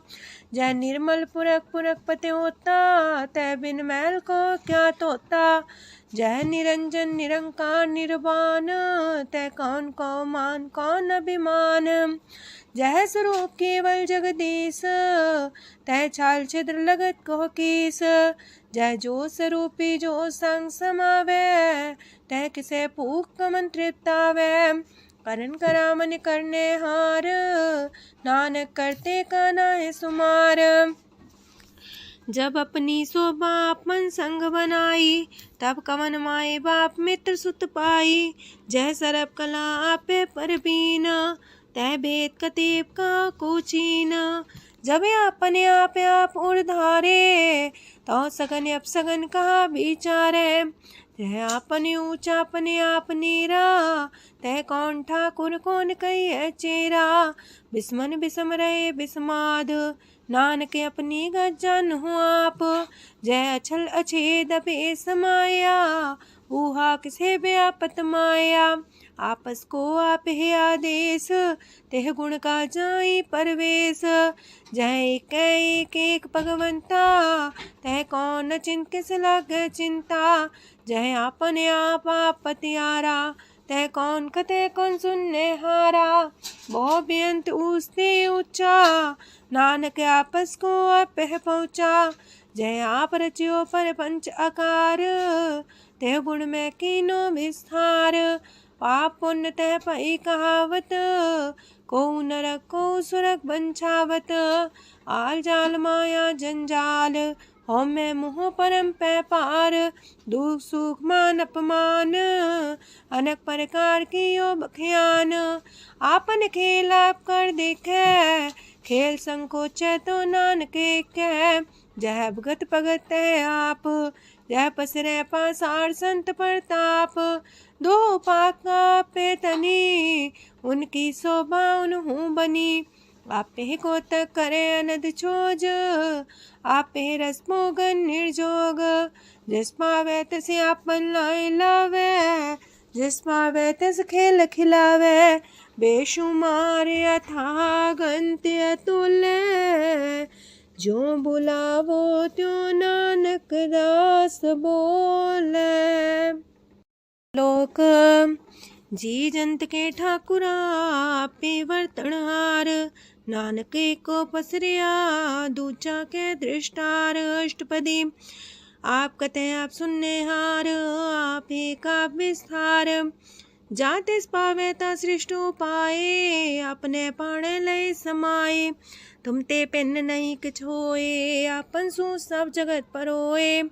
जय निर्मल पुरख पुरख पते होता, तय बिन मैल को क्या तोता। जय निरंजन निरंकार निर्वाण, तय कौन को मान कौन अभिमान। जय स्वरूप केवल जगदीश, तय छाल छिद्र लगत को कीस। जय जो स्वरूपी जो संग समावे, तय किसे पूक मन तृप्तावे। करन करामन करने हार, नानक करते का नाय सुमार। जब अपनी शोभा आपन संग बनाई, तब कवन माए बाप मित्र सुत पाई। जय सरब कला आपे परबीन, तह भेद कतीब का कुचीन। जब अपने आप उर्धारे, तो सगन अपसगन कहा विचारे। तह अपने ऊंचा अपने आप नीरा, तह कौन ठाकुर कौन कही चेरा। बिस्मन बिसम रहे बिस्माद, नानक अपनी गजन हो आप। जय अछल अछेद पे समाया, ऊहा किसे व्यापत माया। आपस को आप है आदेश, तेह गुण का जाई परवेश। जय एक एक भगवंता, तह कौन चिंत किस लग चिंता। जय अपने आप पतियारा, तह कौन कते कौन सुनने हारा। बहु बेअंत ऊसते ऊंचा, नानक आपस को आप पहुँचा। जय आप रचियो पर पंच आकार, तह गुण में कीनो विस्तार। पाप पुण्य तह पई कहावत, को नरक को सुरक बंछावत। आल जाल माया जंजाल, हो मैं मुँह परम पै पार। दुख सुख मान अपमान, अनेक प्रकार की यो बखियान। आपन खेल आप कर देखे, खेल संकोच तो नानक कह। जय भगत भगत है आप, जय पसरे पासार संत प्रताप। दो पाका पे तनी, उनकी शोभा उन्हूं बनी। आपे को तक करे अनद छोज, आपे रस मोगन निर्जोग। जिस पावे तिस आपन लाई लावे, जिस पावे तिस खेल खिलावे। बेशुमार अथाह गंत अतुल्य, जो बुलावो त्यों नानक दास बोले। लोक जी जंत के ठाकुरा, आपे वर्तन हार। नानक को पसरिया, दूजा के दृष्टार। अष्टपदी आप कते आप सुनने हार, आप का विस्तार। जातिस पावे ता सृष्टो पाए, अपने पाणे लय समाए। तुम ते पिन नहीं किछ होए, आपन सु सब जगत परोए।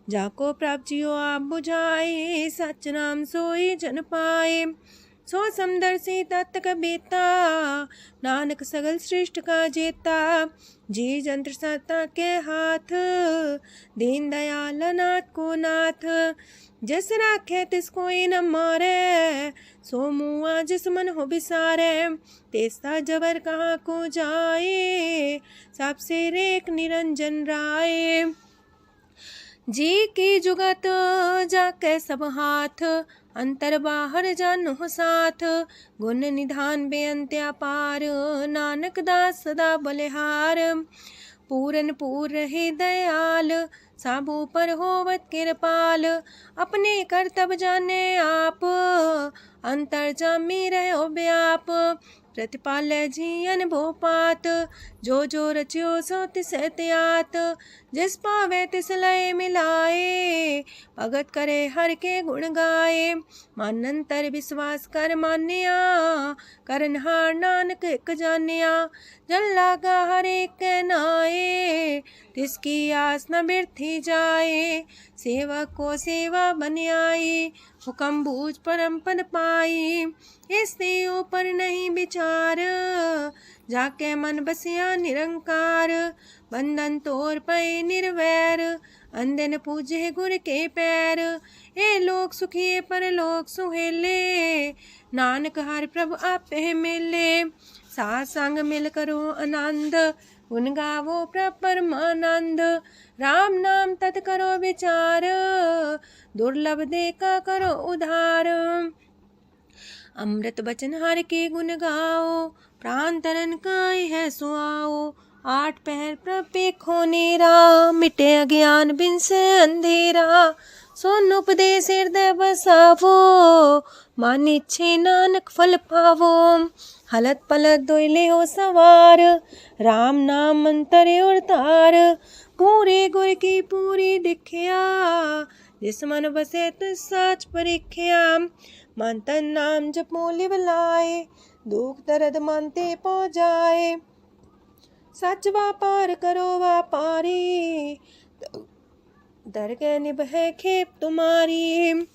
जाको प्राप्त जियो आप बुझाए, सच नाम सोई जन पाए। सो समदर्शी तत्त कबीता, नानक सगल सृष्ट का जेता। जी जंत्र सत्ता के हाथ, दीन दयाल नाथ को नाथ। जिस राखे तिस कोई न मारे, सो मुआ जिस मन हो बिसारे। तेस्ता जबर कहाँ को जाए, सबसे रेख निरंजन राय। जी की जुगत जाके सब हाथ, अंतर बाहर जानो साथ। गुण निधान बेअंत अपार, नानक दास सदा बलिहार। पूरन पूर रहे दयाल, साबू पर होवत कृपाल। अपने कर्तव्य जाने आप, अंतर जामी रहो व्याप। प्रतिपाल जियन भोपात, जो रचियो सो तिस त्यात। जिस पावे तिस लय मिलाए, भगत करे हर के गुण गाए। मानंतर विश्वास कर मान्या, करनहार नानक एक जान्या। जन लागा हर एक नाए, तिसकी आस न बिरथी जाए। सेवक को सेवा बन आई, हुक्म बूझ परम पद पाई। इससे ऊपर नहीं विचार, जाके मन बसिया निरंकार। बंधन तोड़ पे निर्वैर, अंधन पूजे गुर के पैर। ए लोक सुखिए पर लोक सुहेले, नानक हर प्रभु आपे मिले। साथ संग मिल करो आनंद, गुण गावो प्रभु परमानंद। राम नाम तत् करो विचार, दुर्लभ देखा करो उधार। अमृत बचन हर के गुण गाओ, प्राण तरन काय है सुआओ। आठ पहर प्रभु खोनेरा, मिटे अज्ञान बिन से अंधेरा। सोन उपदेश हृदय बसावो, मानिछे नानक फल पावो। हलत पलत दोइले हो सवार, राम नाम मंत्र और तार। पूरे गुर की पूरी दिखिया, जिस मन बसे तिस साच परिख्या। मन तन नाम जपो लिव लाए, दुख दर्द मानते पो जाए। सच व्यापार करो व्यापारी, दरगह निभे खेप तुम्हारी।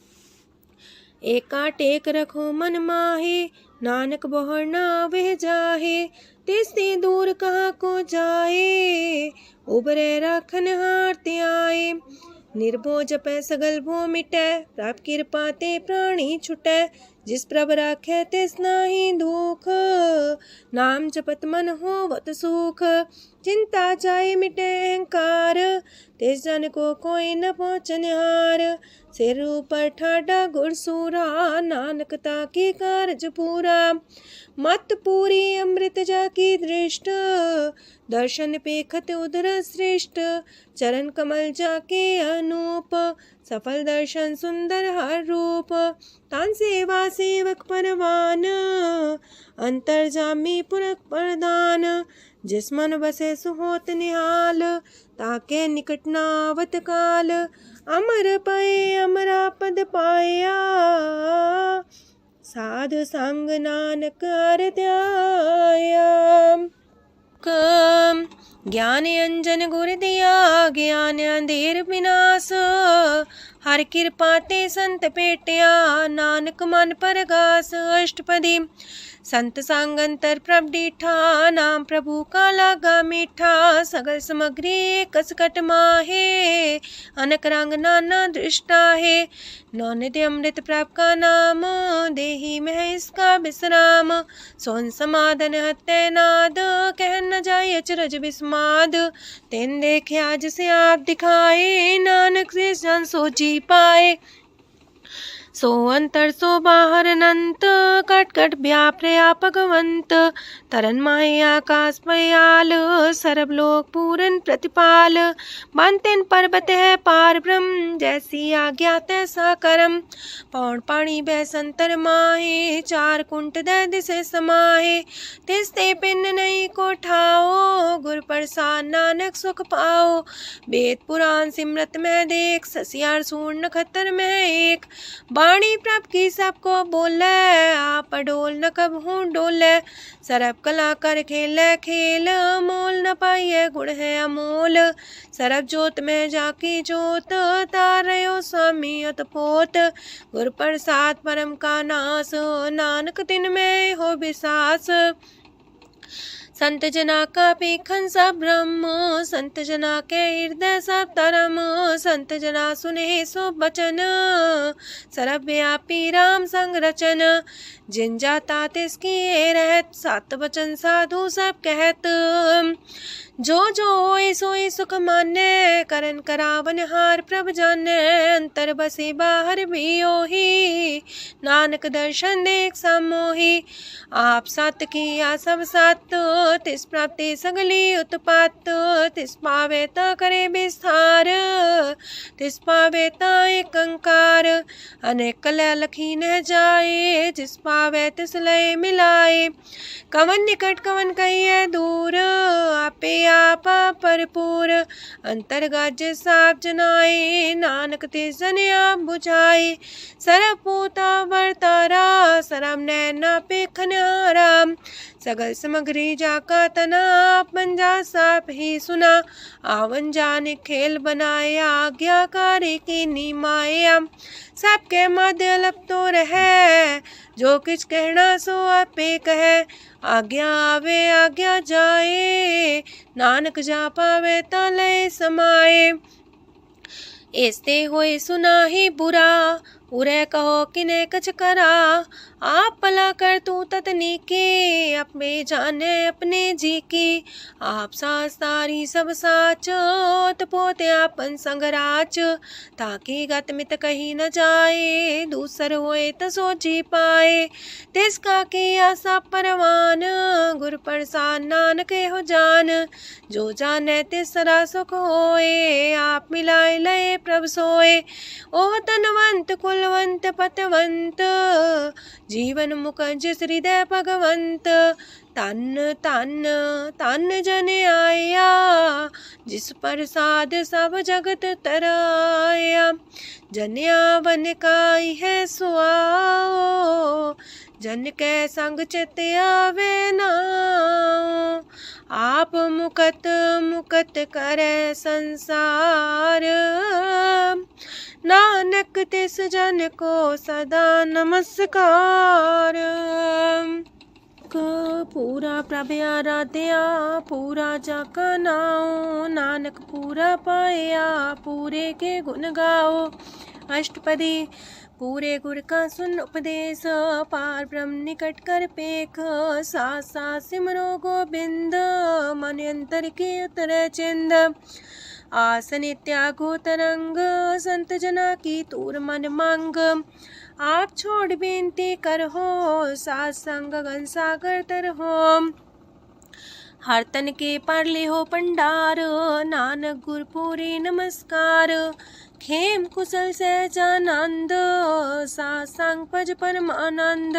एका टेक रखो मन माहे, नानक बहुर ना वह जाहे, तिसते दूर कहाँ को जाए। उबरे राखन हार ते आए, निर्भो जपै सगल भो मिटै। प्रभ कृपा ते प्राणी छुटै, जिस प्रभ राखै तिस नाहि दुख। नाम जपत मन होवत सुख, चिंता जाए मिटे अहंकार। तिस जन को कोई न पहुँचनिहार, सिर ऊपर ठाडा गुरसूरा। नानक ताके कारज पूरा, मत पूरी अमृत जाकी दृष्ट। दर्शन पेखत उदर श्रेष्ठ, चरण कमल जाके अनूप। सफल दर्शन सुंदर हर रूप, तान सेवा सेवक परवान। अंतर जामी पुरख प्रदान, जिस मन बसे सुहोत निहाल। ताके निकट नावत काल, अमर पाए अमरा पद पाया। साध संग नानक हर ध्याया। ज्ञान अंजन गुर दिया, ज्ञान अंधेर विनाश। हर कृपा ते संत पेटिया, नानक मन परगास। अष्टपदी संत संग अंतर प्रभ डीठा, नाम प्रभु का लागा मीठा। सगल सामग्री कसकट माहे, अनक रंग नाना दृष्टा है। नौनिधि अमृत प्रभ का नाम, देही में इसका विश्राम। सोन समाधन हत्ते नाद, कह न जाय अचरज विस्माद। तेन देखे आज से आप दिखाए, नानक से जन सो जी पाए। सो अंतर सो बाहर अनंत, कट कट व्याप रया भगवंत। तरन माहे आकाश पयाल, सरब लोक पूरन प्रतिपाल। बनतेन पर्वत है पार ब्रह्म, जैसी आज्ञा तैसा करम। पौन पाणी बह संतर माहे, चार कुंट दह दिसे समाहे। तिसते पिन नहीं को ठाओ, गुर प्रसाद नानक सुख पाओ। वेद पुराण सिमरत में देख, ससियार सूर नखतर में एक। वाणी प्रभ की सबको बोले, आप डोल न कब हूँ डोले। सरब कला कर खेले खेल, मोल न पाइए गुण है अमोल। सरब जोत में जाकी जोत, तारयो स्वामी अतपोत। गुर प्रसाद परम का नास, नानक तिन में हो विसास। संत जना का पेखन सब ब्रह्म, संत जना के हृदय सब धर्म। संत जना सुने सो बचन, सर्वव्यापी राम संग रचन। जिन जाता तिसकी रहत, सात वचन साधु सब कहत। जो जो होए सोए सुख माने, करन करावन हार प्रभ जाने। अंतर बसे बाहर भी ओही, नानक दर्शन देख समोही। आप सत किया सब सत, तिस प्राप्ति सगली उत्पात। तिस पावे ता करे विस्तार, तिस पावे ता एक अंकार। अनेक कलय लखी न जाए, जिस पावे तिस लय मिलाए। कवन निकट कवन कहिए दूर, आपे आपा भरपूर। अंतर्गत साप जनाए, नानक तिस जन आप बुझाए। सरब पूता वर्तारा, सरब नैना पेखन हारा। सगल सामग्री जाका तना, पंजा साप ही सुना। आवन जाने खेल बनाया, आज्ञाकारी की निमाया। सबके मध्य लप तो रहे, जो किछ कहना सो आपे कहे। आज्ञा आवे आज्ञा जाए, नानक जा पावे ता लय समाए। ऐसते होए सुना ही बुरा, उरे कहो किने कछ करा। आप भला कर तू ततनी के, अपने जाने अपने जी की। आप सास तारी सब साच, पोते आपन संग राच। ताकि गत मित कही न जाए, दूसर होए त सो जी पाए। तिसका किया सब परवान, गुर प्रसाद नानक हो जान। जो जाने तिस सदा सुख होए, आप मिलाए लय प्रभ सोए। ओह तनवंत कुलवंत पतवंत, जीवन मुकज हृदय भगवंत। तन तन तन जन आया, जिस प्रसाद सब जगत तराया। जन्या बन काई है सुआओ, जन के संग चित आवे नाओ। आप मुकत मुकत करे संसार, नानक तिस जन को सदा नमस्कार। पूरा प्रभ आराध्या पूरा जाका नाओ, नानक पूरा पाया पूरे के गुण गाओ। अष्टपदी पूरे गुर का सुन उपदेश, पार ब्रह्म निकट कर पेख। साथ साथ सिमरो गोबिंद, मन अंतर के उतरे चिंद। आसन त्यागो तरंग, संत जना की तूर मन मांग। आप छोड़ बेनती कर हो, सात संग गगन सागर तर हो। हर तन के पर ले हो पंडार, नानक गुर पूरी नमस्कार। खेम कुशल सहजानंद, सात संग पज परमानंद।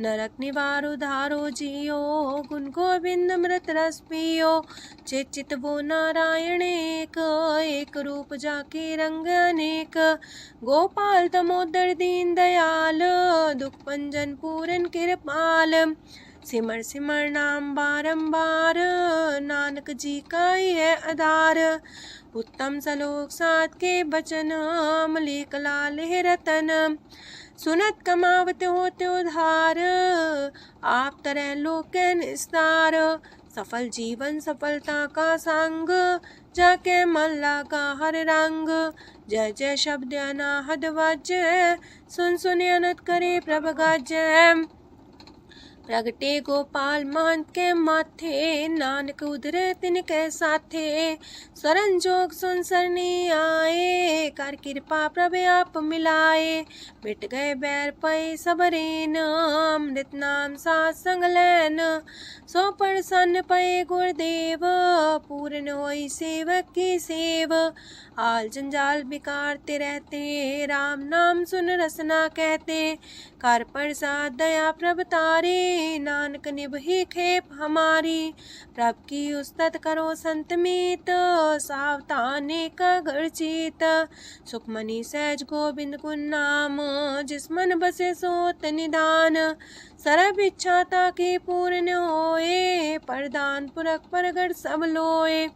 नरक निवार उधारो जियो, गुण गोविंद मृत रस पियो। चित वो नारायण एक, एक रूप जाके रंग अनेक। गोपाल तमोदर दीन दयाल, दुख पंजन पूरन कृपाल। सिमर सिमर नाम बारंबार, नानक जी का ही है आधार। उत्तम सलोक सात के बचन, मलिक लाल है रतन। सुनत कमावत होते उधार, आप तरह लोक निस्तार। सफल जीवन सफलता का संग, जाके मन लागा हर रंग। जय जय शब्द अनाहद वाजय, सुन सुन अनत करे प्रभ गाजय। प्रगटे गोपाल महंत के माथे, नानक उधरे तिनके साथे। स्वरन जोग सुन सरनी आए, कर कृपा प्रभ आप मिलाए। मिट गए बैर पै सबरेन, अमृत नाम साथ संग लैन। सो प्रसन्न पै गुरुदेव, पूर्ण होई सेवक की सेव। आल जंजाल बिकारते रहते, राम नाम सुन रसना कहते। कर प्रसाद दया प्रभ तारे, नानक निभही खेप हमारी। प्रभ की उस्तत करो संत मीत, सावधानी का घर चीत। सुखमनी सहज गोविंद गुण नाम, जिस मन बसे सोत निधान। सर्व इच्छा ताकि पूर्ण होए, प्रदान पुरख परगट सब लोए।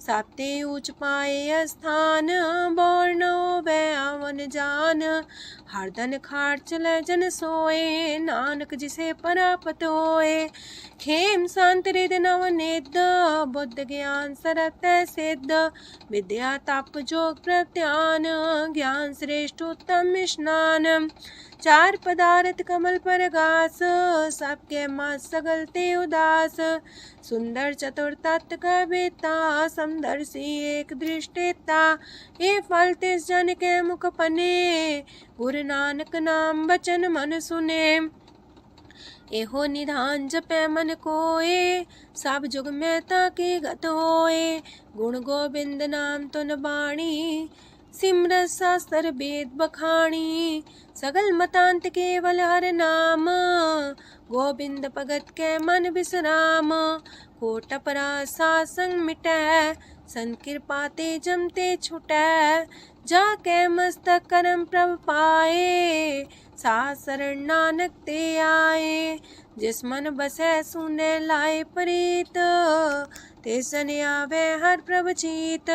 साप्ते ऊंच पाए स्थान, बोर न होवे आवन जान। हरदन खाट चले जन सोए, नानक जिसे परापत होए। खेम शांत हृद नव निध, बुद्ध ज्ञान सरत सिद्ध। विद्या तप जोग प्रत्यान, ज्ञान श्रेष्ठ उत्तम स्नान। चार पदार्थ कमल पर घास, सबके मास सगलते उदास। सुंदर चतुर तत्व का बेता, समदर्शी एक दृष्टिता। ये फल तिस जन के मुख पने, गुरु नानक नाम बचन मन सुने। एहो निधान जपै मन कोए, सब जुग में ताके गत होए। गुण गोविंद नाम तुन बाणी, सिमरत शास्त्र वेद बखाणी। सगल मतांत केवल हर नाम, गोविंद भगत के मन विश्राम। कोट अपराध सात संग मिटै, संत कृपा ते जमते छुटै। जाके मस्तक करम प्रभ पाए, साथ शरण नानक ते आए। जिस मन बसै सुने लाए प्रीत, तिस जन आवे हर प्रभ चीत।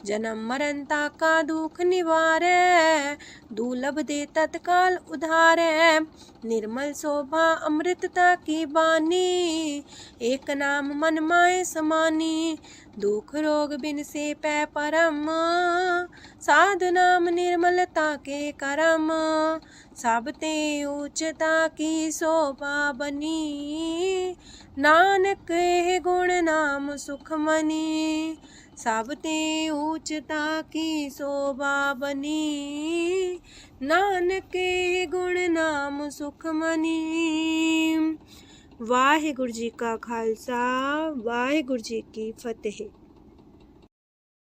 जन्म मरण ताका दुख निवारै, दुर्लभ दे तत्काल उधारै। निर्मल शोभा अमृतता की बानी, एक नाम मन माए समानी। दुख रोग बिन से पै परम, साधु नाम निर्मलता के करम। सब ते उच्चता की शोभा बनी, नानक है गुण नाम सुखमनी। सब ते उच्चता की शोभा बनी, नानक है गुण नाम सुखमनी। वाहिगुरु जी का खालसा, वाहिगुरु जी की फतेह।